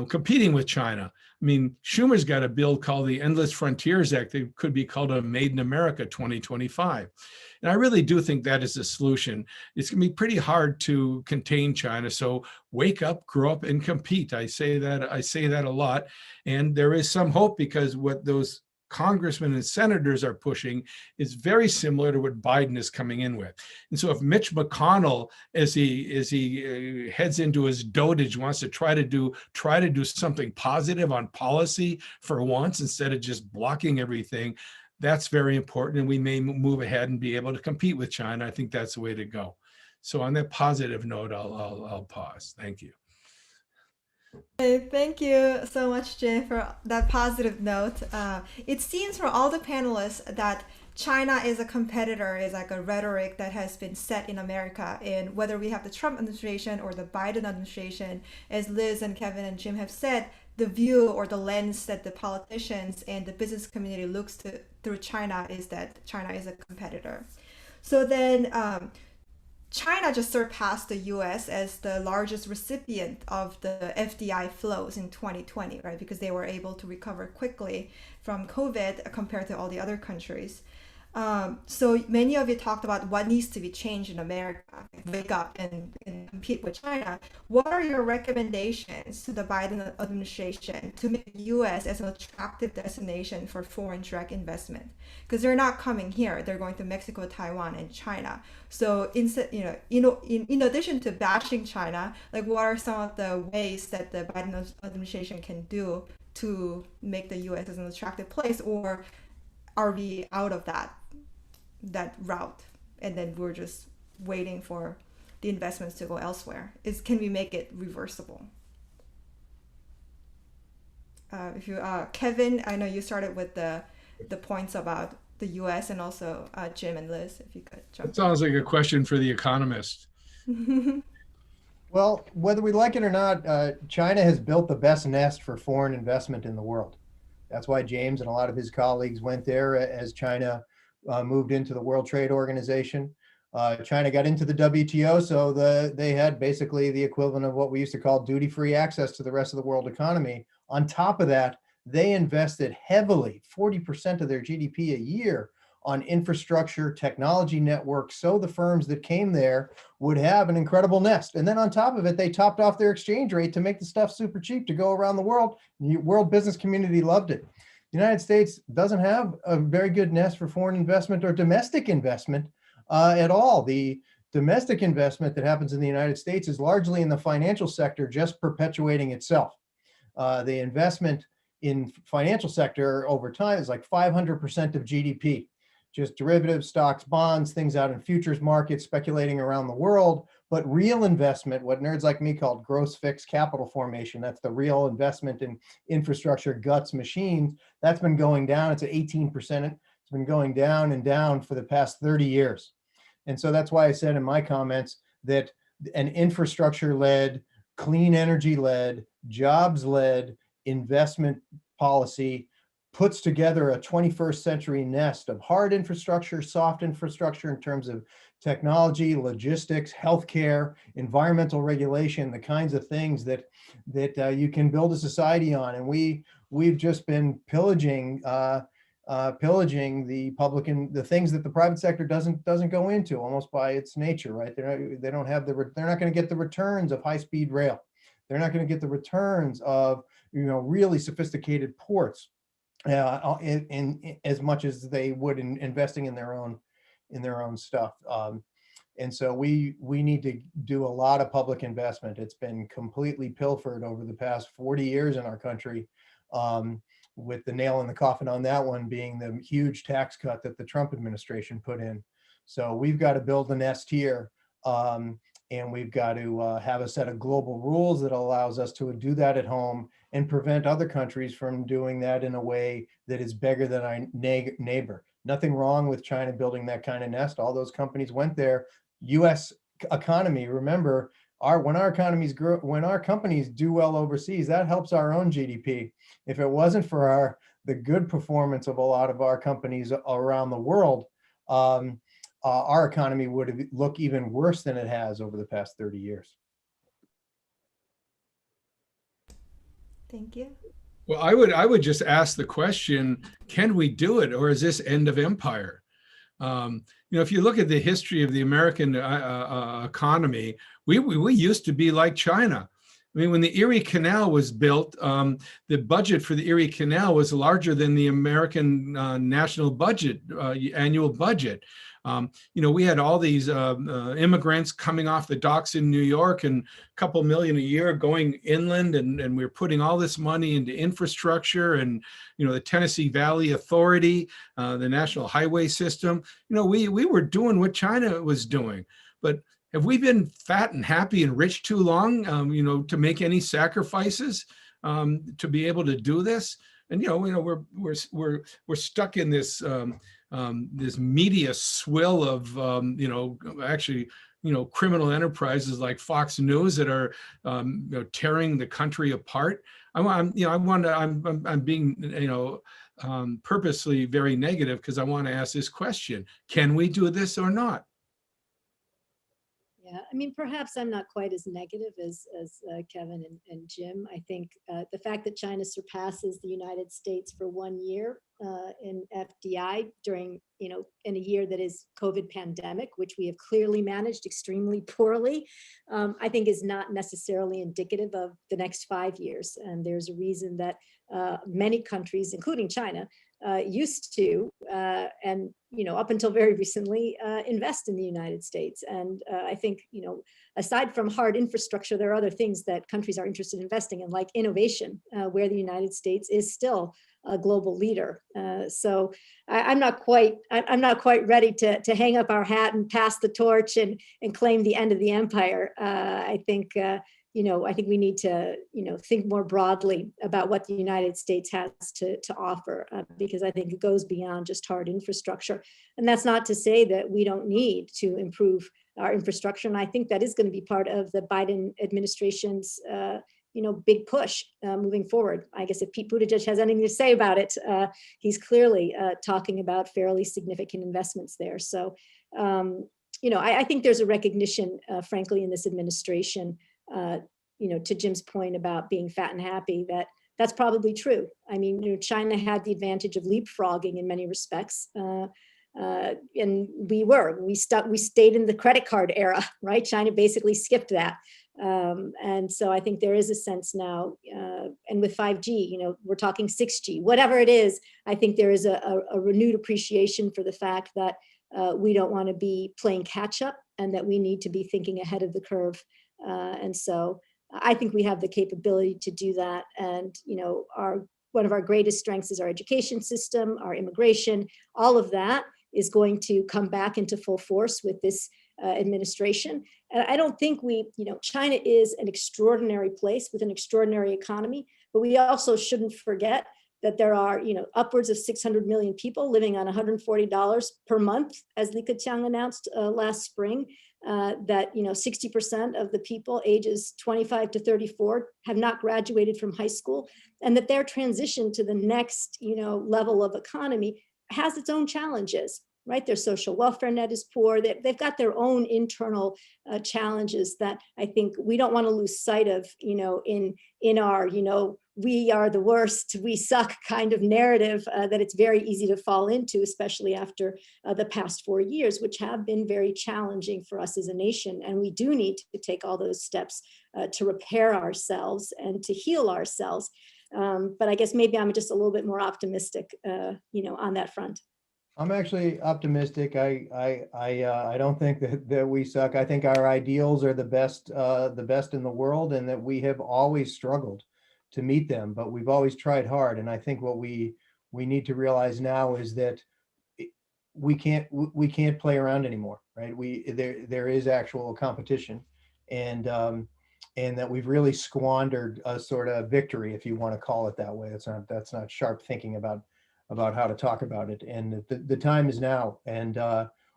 competing with China. I mean, Schumer's got a bill called the Endless Frontiers Act that could be called a Made in America 2025. And I really do think that is the solution. It's going to be pretty hard to contain China. So wake up, grow up, and compete. I say that a lot. And there is some hope, because what those congressmen and senators are pushing is very similar to what Biden is coming in with. And so if Mitch McConnell, as he heads into his dotage, wants to try to do something positive on policy for once, instead of just blocking everything, that's very important. And we may move ahead and be able to compete with China. I think that's the way to go. So on that positive note, I'll pause. Thank you. Hey, thank you so much, Jay, for that positive note. It seems from all the panelists that China is a competitor, is like a rhetoric that has been set in America. And whether we have the Trump administration or the Biden administration, as Liz and Kevin and Jim have said, the view or the lens that the politicians and the business community looks to through China is that China is a competitor. So then China just surpassed the US as the largest recipient of the FDI flows in 2020, right? Because they were able to recover quickly from COVID compared to all the other countries. So many of you talked about what needs to be changed in America, wake up and compete with China. What are your recommendations to the Biden administration to make the U.S. as an attractive destination for foreign direct investment? Because they're not coming here; they're going to Mexico, Taiwan, and China. So in addition to bashing China, like what are some of the ways that the Biden administration can do to make the U.S. as an attractive place, or are we out of that route and then we're just waiting for the investments to go elsewhere? Can we make it reversible? Kevin, I know you started with the points about the U.S. and also Jim and Liz, if you could jump. That sounds like a question for the economist. Well, whether we like it or not, China has built the best nest for foreign investment in the world. That's why James and a lot of his colleagues went there as China moved into the World Trade Organization. China got into the WTO, so they had basically the equivalent of what we used to call duty-free access to the rest of the world economy. On top of that, they invested heavily, 40% of their GDP a year, on infrastructure, technology networks, so the firms that came there would have an incredible nest. And then on top of it, they topped off their exchange rate to make the stuff super cheap to go around the world. The world business community loved it. The United States doesn't have a very good nest for foreign investment or domestic investment at all. The domestic investment that happens in the United States is largely in the financial sector, just perpetuating itself. The investment in financial sector over time is like 500% of GDP. Just derivatives, stocks, bonds, things out in futures markets, speculating around the world. But real investment, what nerds like me called gross fixed capital formation, that's the real investment in infrastructure, guts, machines, that's been going down. It's at 18%. It's been going down and down for the past 30 years. And so that's why I said in my comments that an infrastructure-led, clean energy-led, jobs-led investment policy puts together a 21st century nest of hard infrastructure, soft infrastructure in terms of technology, logistics, healthcare, environmental regulation, the kinds of things that you can build a society on. And we've just been pillaging the public and the things that the private sector doesn't go into, almost by its nature, right? They're not going to get the returns of high-speed rail. They're not going to get the returns of really sophisticated ports. In as much as they would in investing in their own stuff. And so we need to do a lot of public investment. It's been completely pilfered over the past 40 years in our country, with the nail in the coffin on that one being the huge tax cut that the Trump administration put in. So we've got to build a nest here. And we've got to have a set of global rules that allows us to do that at home and prevent other countries from doing that in a way that is bigger than our neighbor. Nothing wrong with China building that kind of nest. All those companies went there. U.S. economy, remember, when our economies grow, when our companies do well overseas, that helps our own GDP. If it wasn't for the good performance of a lot of our companies around the world, our economy would look even worse than it has over the past 30 years. Thank you. Well, I would just ask the question, can we do it, or is this end of empire? If you look at the history of the American economy, we used to be like China. I mean, when the Erie Canal was built, the budget for the Erie Canal was larger than the American national budget, annual budget. We had all these immigrants coming off the docks in New York, and a couple million a year going inland, and we're putting all this money into infrastructure and, the Tennessee Valley Authority, the National Highway System. We were doing what China was doing. But have we been fat and happy and rich too long, to make any sacrifices to be able to do this? And we're stuck in this this media swill of criminal enterprises like Fox News that are tearing the country apart. I'm being purposely very negative because I want to ask this question: can we do this or not? Yeah, I mean, perhaps I'm not quite as negative as Kevin and Jim. I think the fact that China surpasses the United States for 1 year in FDI during, in a year that is COVID pandemic, which we have clearly managed extremely poorly, I think is not necessarily indicative of the next 5 years. And there's a reason that many countries, including China, used to, and up until very recently, invest in the United States. And I think, aside from hard infrastructure, there are other things that countries are interested in investing in, like innovation, where the United States is still a global leader. So I'm not quite ready to hang up our hat and pass the torch and claim the end of the empire. I think we need to, think more broadly about what the United States has to offer, because I think it goes beyond just hard infrastructure. And that's not to say that we don't need to improve our infrastructure. And I think that is going to be part of the Biden administration's big push moving forward. I guess if Pete Buttigieg has anything to say about it, he's clearly talking about fairly significant investments there. So, I think there's a recognition, frankly, in this administration, to Jim's point about being fat and happy, that's probably true. I mean, China had the advantage of leapfrogging in many respects. And we stayed in the credit card era, right? China basically skipped that. And so I think there is a sense now, and with 5G, we're talking 6G, whatever it is, I think there is a renewed appreciation for the fact that we don't want to be playing catch up and that we need to be thinking ahead of the curve. And so I think we have the capability to do that. And, one of our greatest strengths is our education system, our immigration, all of that is going to come back into full force with this administration. And I don't think China is an extraordinary place with an extraordinary economy, but we also shouldn't forget that there are, upwards of 600 million people living on $140 per month, as Li Keqiang announced last spring, that 60% of the people ages 25 to 34 have not graduated from high school, and that their transition to the next, level of economy has its own challenges. Right, their social welfare net is poor. They've got their own internal challenges that I think we don't want to lose sight of. In our we are the worst, we suck kind of narrative that it's very easy to fall into, especially after the past 4 years, which have been very challenging for us as a nation. And we do need to take all those steps to repair ourselves and to heal ourselves. But I guess maybe I'm just a little bit more optimistic, on that front. I'm actually optimistic. I don't think that we suck. I think our ideals are the best in the world, and that we have always struggled to meet them, but we've always tried hard. And I think what we need to realize now is that we can't play around anymore, right? There is actual competition, and that we've really squandered a sort of victory, if you want to call it that way. That's not sharp thinking about how to talk about it. And the time is now. And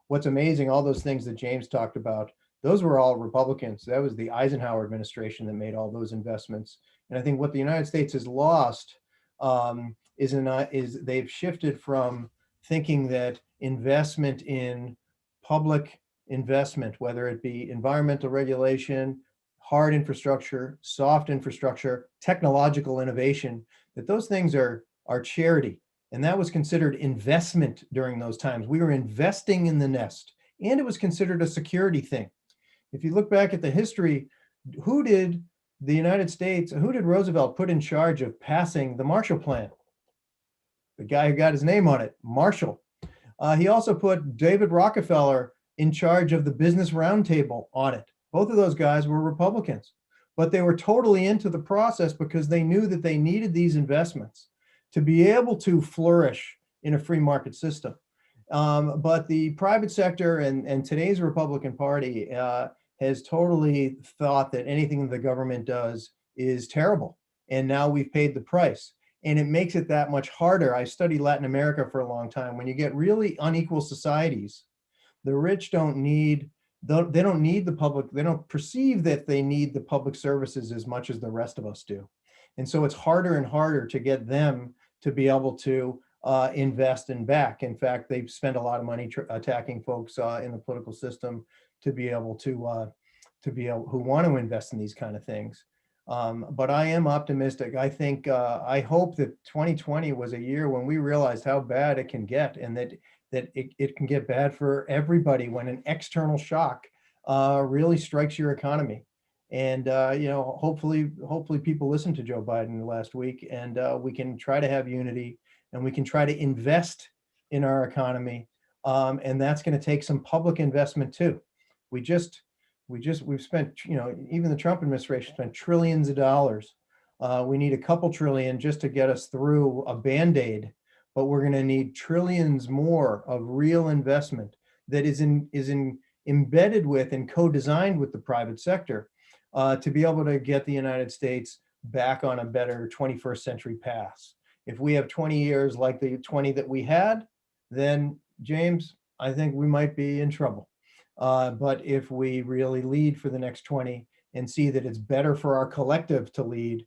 what's amazing, all those things that James talked about, those were all Republicans. That was the Eisenhower administration that made all those investments. And I think what the United States has lost is they've shifted from thinking that investment in public investment, whether it be environmental regulation, hard infrastructure, soft infrastructure, technological innovation, that those things are charity. And that was considered investment during those times. We were investing in the nest, and it was considered a security thing. If you look back at the history, who did Roosevelt put in charge of passing the Marshall Plan? The guy who got his name on it, Marshall. He also put David Rockefeller in charge of the Business Roundtable on it. Both of those guys were Republicans, but they were totally into the process because they knew that they needed these investments to be able to flourish in a free market system. But the private sector and today's Republican Party has totally thought that anything the government does is terrible. And now we've paid the price. And it makes it that much harder. I studied Latin America for a long time. When you get really unequal societies, the rich they don't need the public, they don't perceive that they need the public services as much as the rest of us do. And so it's harder and harder to get them to be able to invest and back. In fact, they've spent a lot of money attacking folks in the political system to be able who want to invest in these kind of things. But I am optimistic. I think I hope that 2020 was a year when we realized how bad it can get, and that it can get bad for everybody when an external shock really strikes your economy. And hopefully people listen to Joe Biden last week, and we can try to have unity, and we can try to invest in our economy, and that's going to take some public investment too. We've spent, even the Trump administration spent trillions of dollars. We need a couple trillion just to get us through a Band-Aid, but we're going to need trillions more of real investment that is embedded with and co-designed with the private sector. To be able to get the United States back on a better 21st century path. If we have 20 years like the 20 that we had, then James, I think we might be in trouble. But if we really lead for the next 20 and see that it's better for our collective to lead,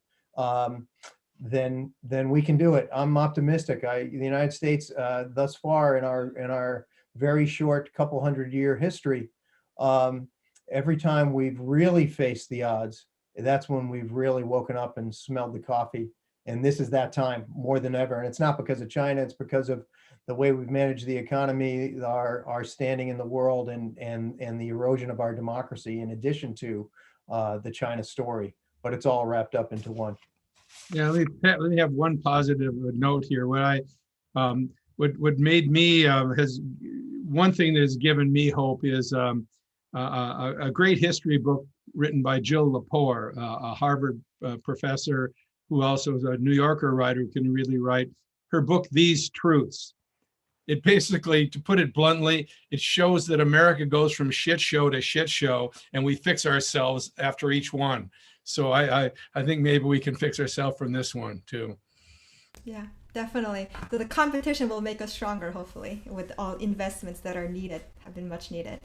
then we can do it. I'm optimistic. The United States, thus far in our very short couple 100-year history, every time we've really faced the odds, that's when we've really woken up and smelled the coffee. And this is that time more than ever. And it's not because of China, it's because of the way we've managed the economy, our standing in the world, and the erosion of our democracy, in addition to the China story. But it's all wrapped up into one. Yeah, let me have one positive note here. What made me one thing that has given me hope is a great history book written by Jill Lepore, a Harvard professor who also is a New Yorker writer who can really write. Her book, These Truths. It basically, to put it bluntly, it shows that America goes from shit show to shit show, and we fix ourselves after each one. So I think maybe we can fix ourselves from this one too. Yeah, definitely. So the competition will make us stronger, hopefully, with all investments that are needed, have been much needed.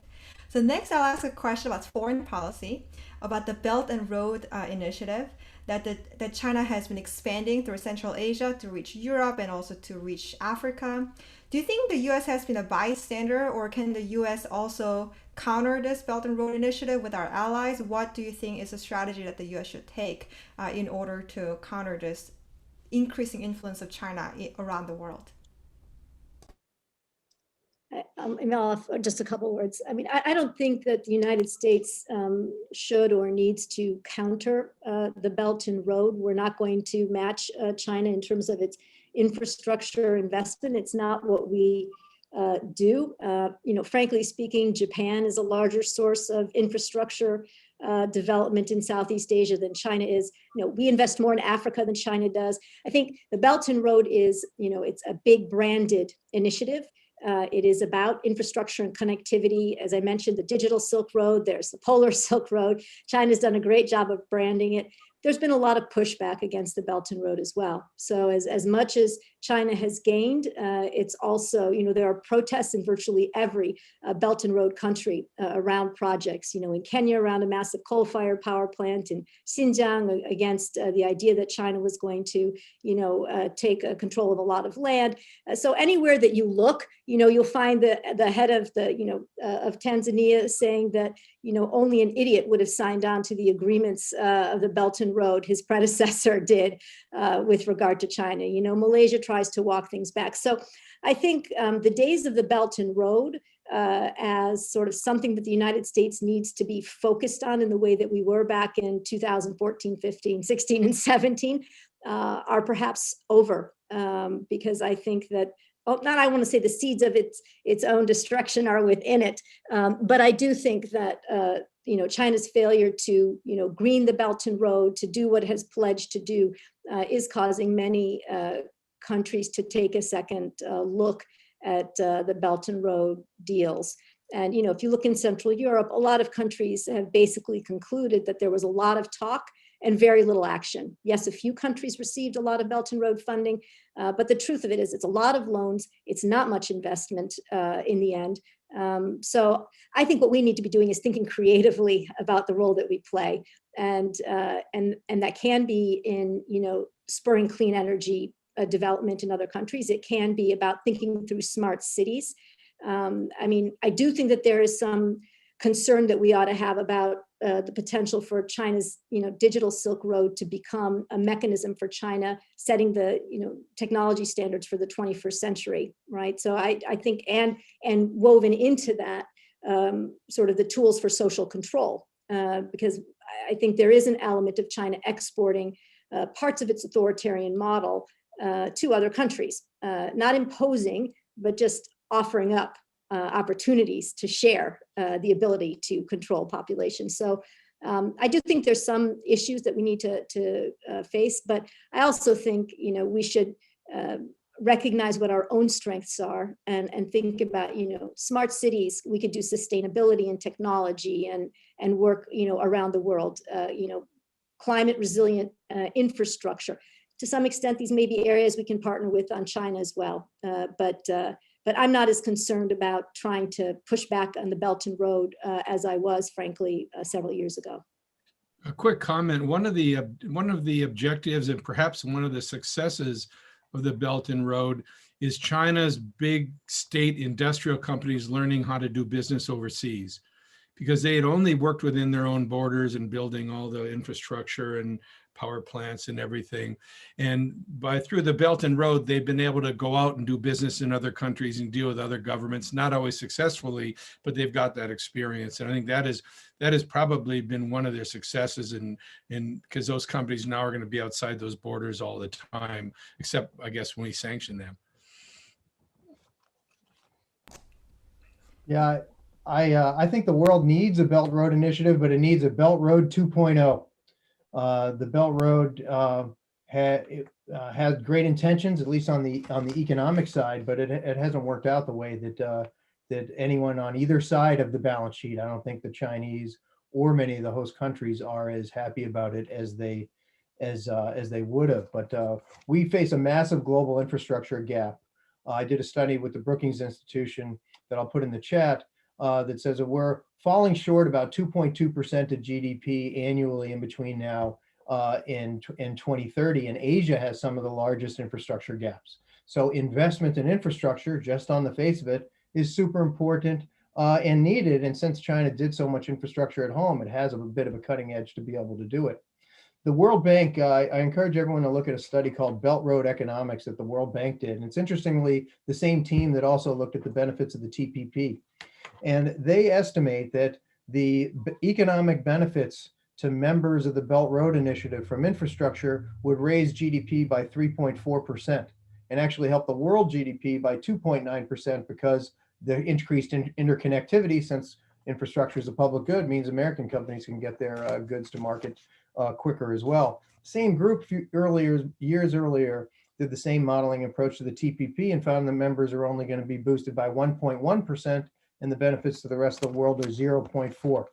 So next, I'll ask a question about foreign policy, about the Belt and Road Initiative that China has been expanding through Central Asia to reach Europe and also to reach Africa. Do you think the U.S. has been a bystander, or can the U.S. also counter this Belt and Road Initiative with our allies? What do you think is a strategy that the U.S. should take in order to counter this increasing influence of China around the world? Just a couple words. I mean, I don't think that the United States should or needs to counter the Belt and Road. We're not going to match China in terms of its infrastructure investment. It's not what we do. Frankly speaking, Japan is a larger source of infrastructure development in Southeast Asia than China is. We invest more in Africa than China does. I think the Belt and Road is, it's a big branded initiative. It is about infrastructure and connectivity. As I mentioned, the digital Silk Road, there's the polar Silk Road. China's done a great job of branding it. There's been a lot of pushback against the Belt and Road as well. So as much as China has gained, it's also, there are protests in virtually every Belt and Road country around projects, in Kenya around a massive coal-fired power plant, in Xinjiang against the idea that China was going to, take control of a lot of land. So anywhere that you look, you'll find the head of of Tanzania saying that, only an idiot would have signed on to the agreements of the Belt and Road. His predecessor did with regard to China. Malaysia tries to walk things back. So I think the days of the Belt and Road as sort of something that the United States needs to be focused on in the way that we were back in 2014, 15, 16, and 17 are perhaps over, because I think that, I want to say the seeds of its own destruction are within it, but I do think that China's failure to green the Belt and Road, to do what it has pledged to do, is causing many countries to take a second look at the Belt and Road deals. And if you look in Central Europe, a lot of countries have basically concluded that there was a lot of talk and very little action. Yes, a few countries received a lot of Belt and Road funding, but the truth of it is it's a lot of loans. It's not much investment in the end. So I think what we need to be doing is thinking creatively about the role that we play. And that can be in, spurring clean energy development in other countries. It can be about thinking through smart cities. I do think that there is some concern that we ought to have about the potential for China's, digital Silk Road to become a mechanism for China setting the, technology standards for the 21st century, right? So I think, and woven into that, sort of the tools for social control, because I think there is an element of China exporting parts of its authoritarian model to other countries, not imposing, but just offering up opportunities to share the ability to control populations. So I do think there's some issues that we need to face, but I also think we should recognize what our own strengths are and think about smart cities. We could do sustainability and technology and work around the world. Climate resilient infrastructure. To some extent, these may be areas we can partner with on China as well. But But I'm not as concerned about trying to push back on the Belt and Road as I was, frankly, several years ago. A quick comment. One of the objectives and perhaps one of the successes of the Belt and Road is China's big state industrial companies learning how to do business overseas, because they had only worked within their own borders and building all the infrastructure and power plants and everything. And through the Belt and Road, they've been able to go out and do business in other countries and deal with other governments, not always successfully, but they've got that experience. And I think that has probably been one of their successes, and because those companies now are going to be outside those borders all the time, except I guess when we sanction them. Yeah, I think the world needs a Belt Road Initiative, but it needs a Belt Road 2.0. The Belt Road has great intentions, at least on the economic side, but it hasn't worked out the way that anyone on either side of the balance sheet. I don't think the Chinese or many of the host countries are as happy about it as they would have. But we face a massive global infrastructure gap. I did a study with the Brookings Institution that I'll put in the chat that says that we're falling short about 2.2% of GDP annually in between now in 2030, and Asia has some of the largest infrastructure gaps. So investment in infrastructure, just on the face of it, is super important and needed. And since China did so much infrastructure at home, it has a bit of a cutting edge to be able to do it. The World Bank, I encourage everyone to look at a study called Belt Road Economics that the World Bank did. And it's interestingly the same team that also looked at the benefits of the TPP. And they estimate that the economic benefits to members of the Belt Road Initiative from infrastructure would raise GDP by 3.4% and actually help the world GDP by 2.9%, because the increased interconnectivity, since infrastructure is a public good, means American companies can get their goods to market quicker as well. Same group years earlier did the same modeling approach to the TPP and found the members are only going to be boosted by 1.1%, and the benefits to the rest of the world are 0.4.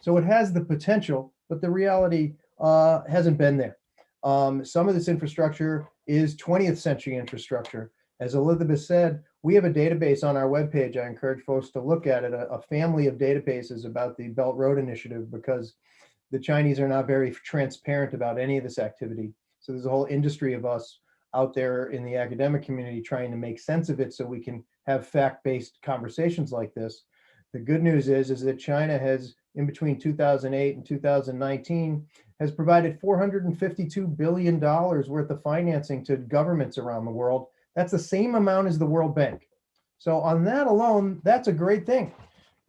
So it has the potential, but the reality hasn't been there. Some of this infrastructure is 20th century infrastructure. As Elizabeth said, we have a database on our webpage. I encourage folks to look at it, a family of databases about the Belt Road Initiative, because the Chinese are not very transparent about any of this activity. So there's a whole industry of us out there in the academic community trying to make sense of it so we can have fact-based conversations like this. The good news is that China has, in between 2008 and 2019, has provided $452 billion worth of financing to governments around the world. That's the same amount as the World Bank. So on that alone, that's a great thing.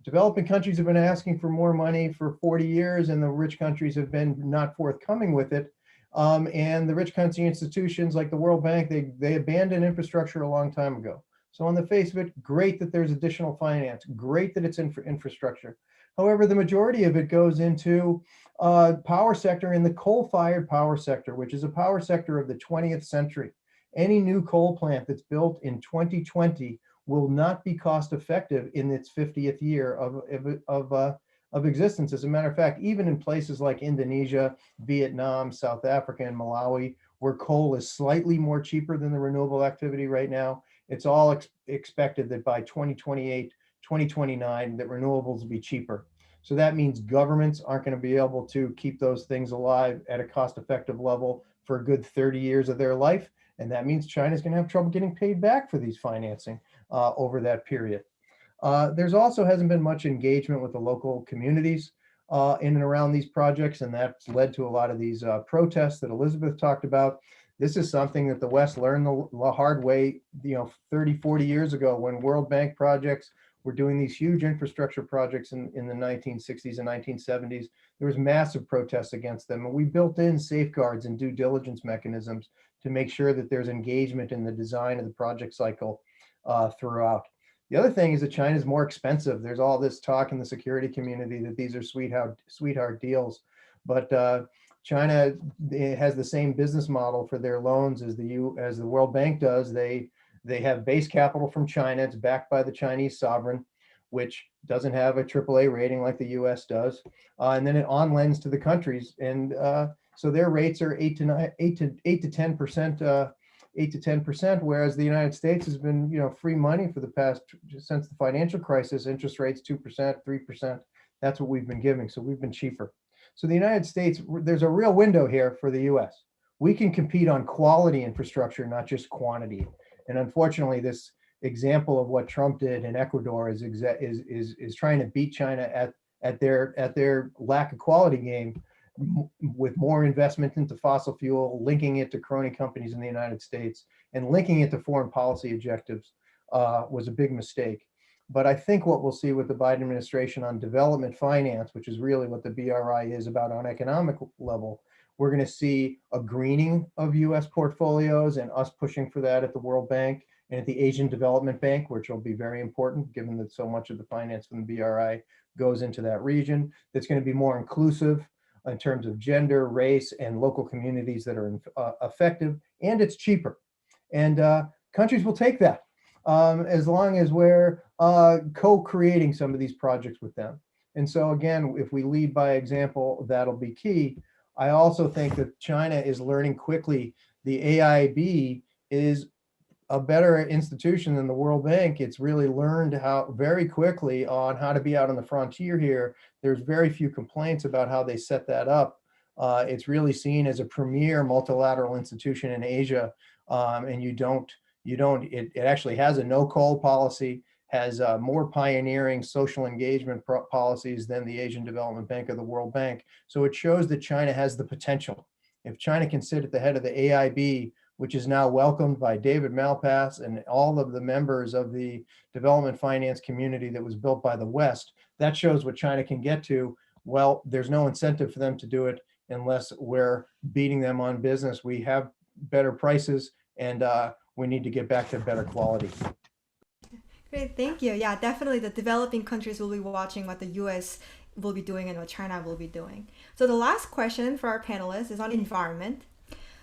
Developing countries have been asking for more money for 40 years, and the rich countries have been not forthcoming with it. And the rich country institutions like the World Bank, they abandoned infrastructure a long time ago. So on the face of it, great that there's additional finance, great that it's infrastructure. However, the majority of it goes into power sector and the coal-fired power sector, which is a power sector of the 20th century. Any new coal plant that's built in 2020 will not be cost effective in its 50th year of existence. As a matter of fact, even in places like Indonesia, Vietnam, South Africa, and Malawi, where coal is slightly more cheaper than the renewable activity right now, it's all expected that by 2028, 2029, that renewables will be cheaper. So that means governments aren't going to be able to keep those things alive at a cost-effective level for a good 30 years of their life. And that means China's going to have trouble getting paid back for these financing over that period. There's also hasn't been much engagement with the local communities in and around these projects, and that's led to a lot of these protests that Elizabeth talked about. This is something that the West learned the hard way, 30, 40 years ago, when World Bank projects were doing these huge infrastructure projects in the 1960s and 1970s. There was massive protests against them, and we built in safeguards and due diligence mechanisms to make sure that there's engagement in the design of the project cycle throughout. The other thing is that China is more expensive. There's all this talk in the security community that these are sweetheart deals, but China has the same business model for their loans as the World Bank does. They have base capital from China. It's backed by the Chinese sovereign, which doesn't have a AAA rating like the US does. And then it on-lends to the countries. And so their rates are 8 to 10% 8 to 10%, whereas the United States has been, free money for the past, since the financial crisis, interest rates 2%, 3%. That's what we've been giving. So we've been cheaper. So the United States, there's a real window here for the US. We can compete on quality infrastructure, not just quantity. And unfortunately, this example of what Trump did in Ecuador is trying to beat China at their lack of quality game with more investment into fossil fuel, linking it to crony companies in the United States, and linking it to foreign policy objectives was a big mistake. But I think what we'll see with the Biden administration on development finance, which is really what the BRI is about on economic level, we're going to see a greening of US portfolios and us pushing for that at the World Bank and at the Asian Development Bank, which will be very important given that so much of the finance from the BRI goes into that region. That's going to be more inclusive in terms of gender, race, and local communities that are effective, and it's cheaper. And countries will take that as long as we're co-creating some of these projects with them. And so again, if we lead by example, that'll be key. I also think that China is learning quickly. The AIB is a better institution than the World Bank. It's really learned how very quickly on how to be out on the frontier here. There's very few complaints about how they set that up. It's really seen as a premier multilateral institution in Asia, and it actually has a no coal policy, has more pioneering social engagement policies than the Asian Development Bank or the World Bank. So it shows that China has the potential. If China can sit at the head of the AIB, which is now welcomed by David Malpass and all of the members of the development finance community that was built by the West, that shows what China can get to. Well, there's no incentive for them to do it unless we're beating them on business. We have better prices, and we need to get back to better quality. Great, thank you. Yeah, definitely the developing countries will be watching what the US will be doing and what China will be doing. So the last question for our panelists is on environment.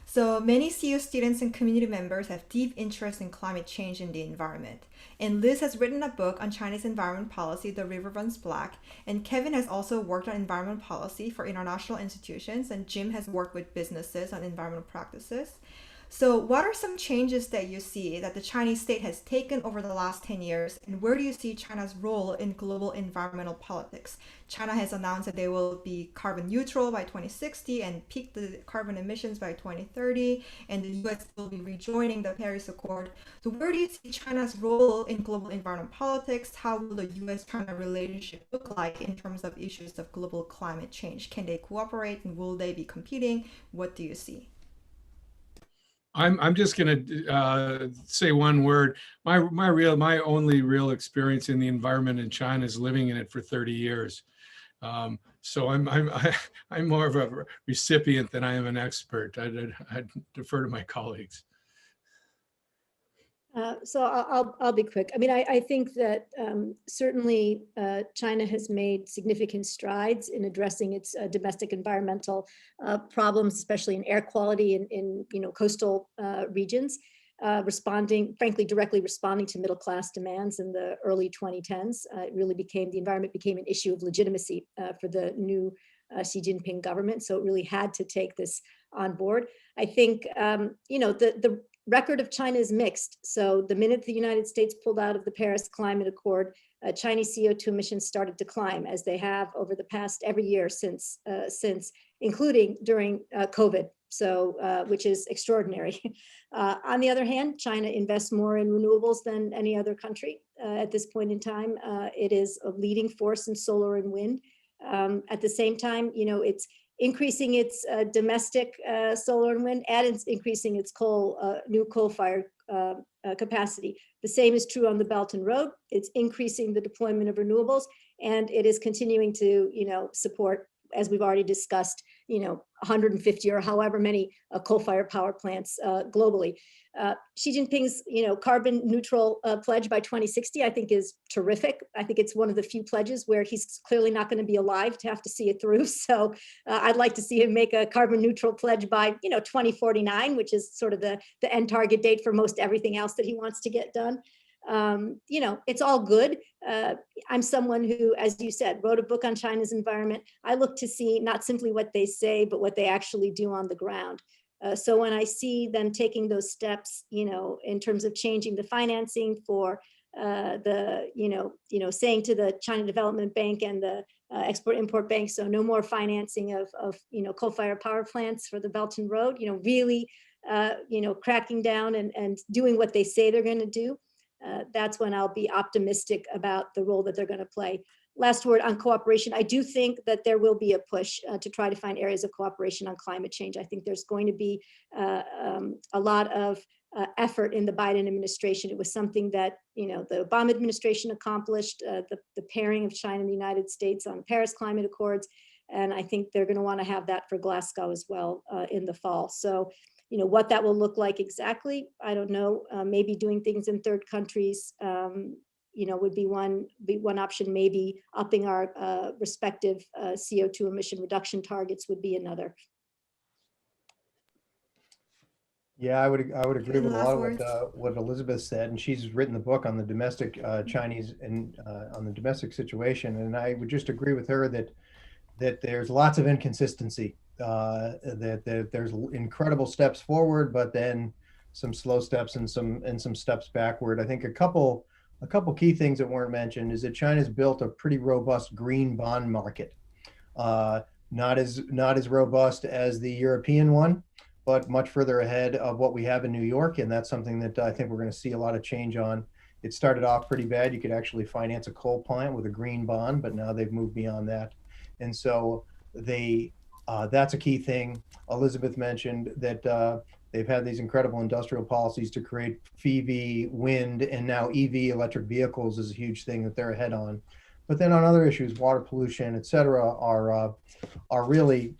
So many CU students and community members have deep interest in climate change and the environment. And Liz has written a book on China's environment policy, The River Runs Black. And Kevin has also worked on environment policy for international institutions. And Jim has worked with businesses on environmental practices. So what are some changes that you see that the Chinese state has taken over the last 10 years? And where do you see China's role in global environmental politics? China has announced that they will be carbon neutral by 2060 and peak the carbon emissions by 2030. And the US will be rejoining the Paris Accord. So where do you see China's role in global environmental politics? How will the US-China relationship look like in terms of issues of global climate change? Can they cooperate and will they be competing? What do you see? I'm just going to say one word. My only real experience in the environment in China is living in it for 30 years. So I'm more of a recipient than I am an expert. I'd defer to my colleagues. So I'll be quick. I mean, I think that certainly China has made significant strides in addressing its domestic environmental problems, especially in air quality in coastal regions, frankly, directly responding to middle class demands in the early 2010s. The environment became an issue of legitimacy for the new Xi Jinping government. So it really had to take this on board. I think, the record of China is mixed. So the minute the United States pulled out of the Paris Climate Accord, Chinese CO2 emissions started to climb, as they have over the past every year since, including during COVID. So, which is extraordinary. On the other hand, China invests more in renewables than any other country at this point in time. It is a leading force in solar and wind. At the same time, it's increasing its domestic solar and wind, and it's increasing its new coal-fired capacity. The same is true on the Belt and Road. It's increasing the deployment of renewables, and it is continuing to, support, as we've already discussed, 150 or however many coal-fired power plants globally. Xi Jinping's, carbon neutral pledge by 2060, I think is terrific. I think it's one of the few pledges where he's clearly not going to be alive to have to see it through. So I'd like to see him make a carbon neutral pledge by, 2049, which is sort of the end target date for most everything else that he wants to get done. It's all good. I'm someone who, as you said, wrote a book on China's environment. I look to see not simply what they say, but what they actually do on the ground. So when I see them taking those steps, in terms of changing the financing for saying to the China Development Bank and the Export-Import Bank, so no more financing of coal-fired power plants for the Belt and Road, really, cracking down and doing what they say they're going to do. That's when I'll be optimistic about the role that they're going to play. Last word on cooperation. I do think that there will be a push to try to find areas of cooperation on climate change. I think there's going to be a lot of effort in the Biden administration. It was something that the Obama administration accomplished, the pairing of China and the United States on Paris Climate Accords, and I think they're going to want to have that for Glasgow as well in the fall. So, what that will look like exactly, I don't know. Maybe doing things in third countries, would be one option. Maybe upping our respective CO2 emission reduction targets would be another. Yeah, I would agree with a lot Last of what Elizabeth said, and she's written the book on the domestic Chinese and on the domestic situation. And I would just agree with her that there's lots of inconsistency. That there's incredible steps forward, but then some slow steps and some steps backward. I think a couple key things that weren't mentioned is that China's built a pretty robust green bond market. Not as robust as the European one, but much further ahead of what we have in New York. And that's something that I think we're going to see a lot of change on. It started off pretty bad. You could actually finance a coal plant with a green bond, but now they've moved beyond that. And so that's a key thing. Elizabeth mentioned that they've had these incredible industrial policies to create PV, wind, and now EV, electric vehicles, is a huge thing that they're ahead on. But then on other issues, water pollution, et cetera, are really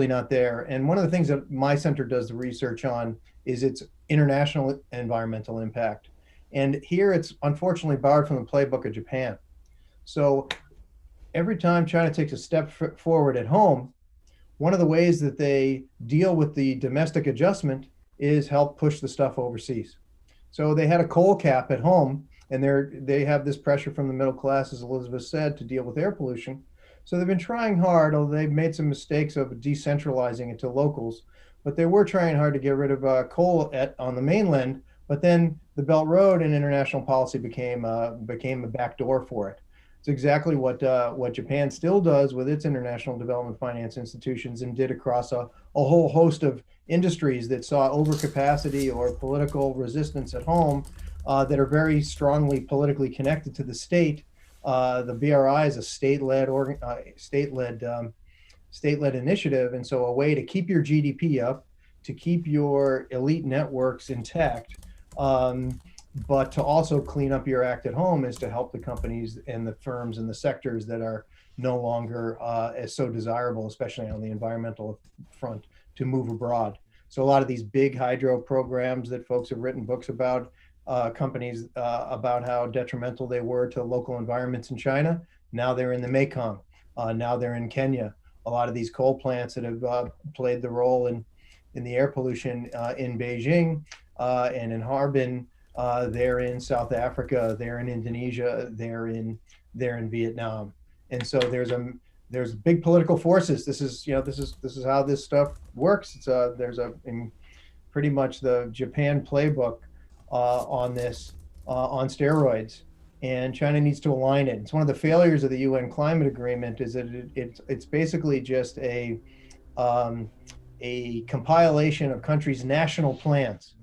not there. And one of the things that my center does the research on is its international environmental impact. And here it's unfortunately borrowed from the playbook of Japan. So every time China takes a step forward at home, one of the ways that they deal with the domestic adjustment is help push the stuff overseas. So they had a coal cap at home, and they have this pressure from the middle class, as Elizabeth said, to deal with air pollution. So they've been trying hard, although they've made some mistakes of decentralizing it to locals, but they were trying hard to get rid of coal on the mainland. But then the Belt Road and international policy became a backdoor for it. It's exactly what Japan still does with its international development finance institutions, and did across a whole host of industries that saw overcapacity or political resistance at home that are very strongly politically connected to the state. The BRI is a state-led initiative, and so a way to keep your GDP up, to keep your elite networks intact, but to also clean up your act at home is to help the companies and the firms and the sectors that are no longer as so desirable, especially on the environmental front, to move abroad. So a lot of these big hydro programs that folks have written books about, companies about how detrimental they were to local environments in China, now they're in the Mekong, now they're in Kenya. A lot of these coal plants that have played the role in the air pollution in Beijing and in Harbin, they're in South Africa, they're in Indonesia, they're in Vietnam. And so there's big political forces. This is how this stuff works. It's in pretty much the Japan playbook on this on steroids, and China needs to align it. It's one of the failures of the UN climate agreement is that it's basically just a compilation of countries' national plans.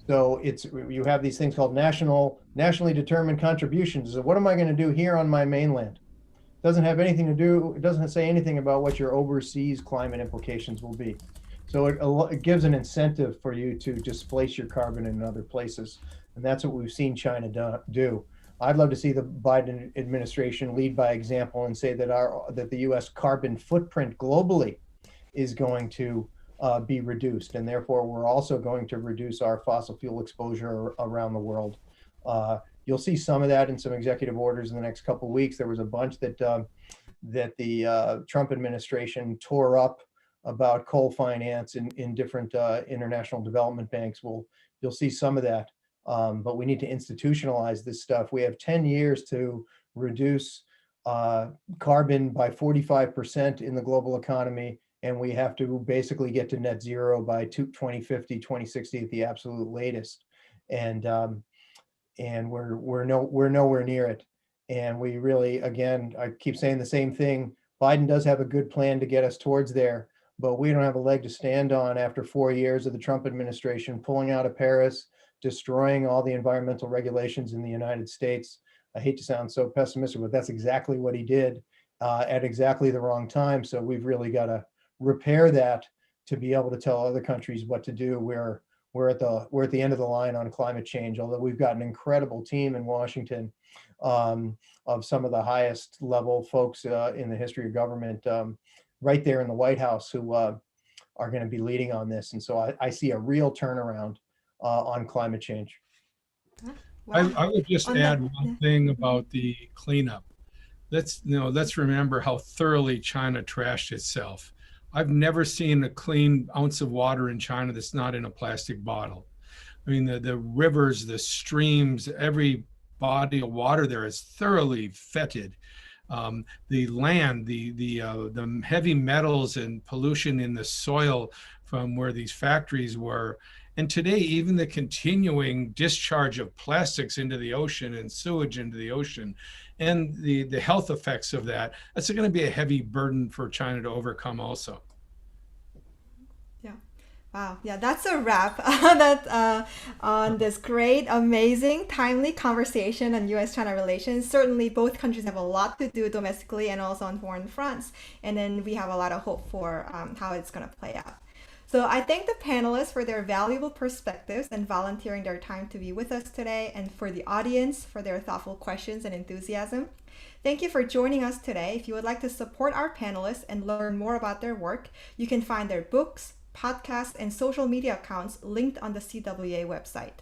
So you have these things called nationally determined contributions. So what am I going to do here on my mainland? It doesn't have anything to do. It doesn't say anything about what your overseas climate implications will be. So it gives an incentive for you to displace your carbon in other places, and that's what we've seen China do. I'd love to see the Biden administration lead by example and say that the U.S. carbon footprint globally is going to be reduced, and therefore we're also going to reduce our fossil fuel exposure around the world. You'll see some of that in some executive orders in the next couple of weeks. There was a bunch that the Trump administration tore up about coal finance in different international development banks. You'll see some of that, but we need to institutionalize this stuff. We have 10 years to reduce carbon by 45% in the global economy and we have to basically get to net zero by 2050, 2060 at the absolute latest. And we're nowhere near it. And we really, again, I keep saying the same thing. Biden does have a good plan to get us towards there, but we don't have a leg to stand on after 4 years of the Trump administration pulling out of Paris, destroying all the environmental regulations in the United States. I hate to sound so pessimistic, but that's exactly what he did at exactly the wrong time. So we've really got to repair that to be able to tell other countries what to do. We're at the end of the line on climate change, although we've got an incredible team in Washington of some of the highest level folks in the history of government right there in the White House who are going to be leading on this. And so I see a real turnaround on climate change. Wow. I would just add one thing about the cleanup. Let's remember how thoroughly China trashed itself. I've never seen a clean ounce of water in China that's not in a plastic bottle. I mean, the rivers, the streams, every body of water there is thoroughly fetid. The land, the heavy metals and pollution in the soil from where these factories were. And today, even the continuing discharge of plastics into the ocean and sewage into the ocean and the health effects of that, that's going to be a heavy burden for China to overcome also. Yeah. Wow. Yeah, that's a wrap on this great, amazing, timely conversation on U.S.-China relations. Certainly, both countries have a lot to do domestically and also on foreign fronts. And then we have a lot of hope for how it's going to play out. So I thank the panelists for their valuable perspectives and volunteering their time to be with us today, and for the audience for their thoughtful questions and enthusiasm. Thank you for joining us today. If you would like to support our panelists and learn more about their work, you can find their books, podcasts, and social media accounts linked on the CWA website.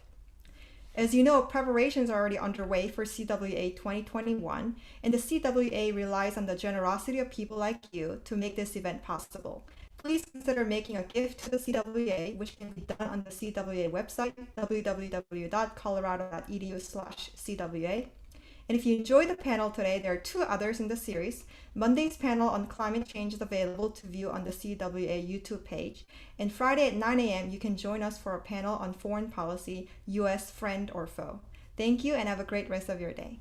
As you know, preparations are already underway for CWA 2021, and the CWA relies on the generosity of people like you to make this event possible. Please consider making a gift to the CWA, which can be done on the CWA website, www.colorado.edu/CWA. And if you enjoyed the panel today, there are 2 others in the series. Monday's panel on climate change is available to view on the CWA YouTube page. And Friday at 9 a.m., you can join us for a panel on foreign policy, U.S. friend or foe. Thank you, and have a great rest of your day.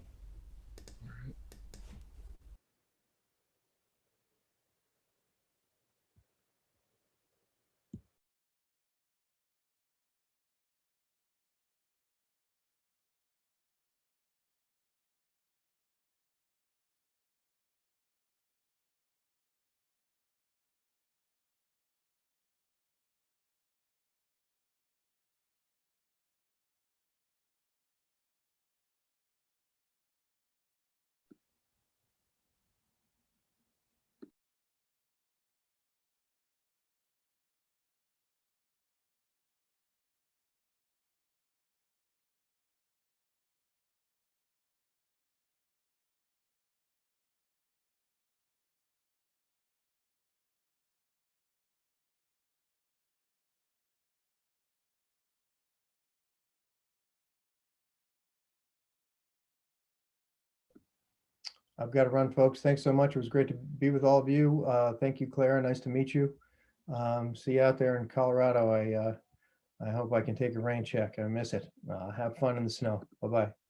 I've got to run, folks. Thanks so much. It was great to be with all of you. Thank you, Clara. Nice to meet you. See you out there in Colorado. I hope I can take a rain check. I miss it. Have fun in the snow. Bye-bye.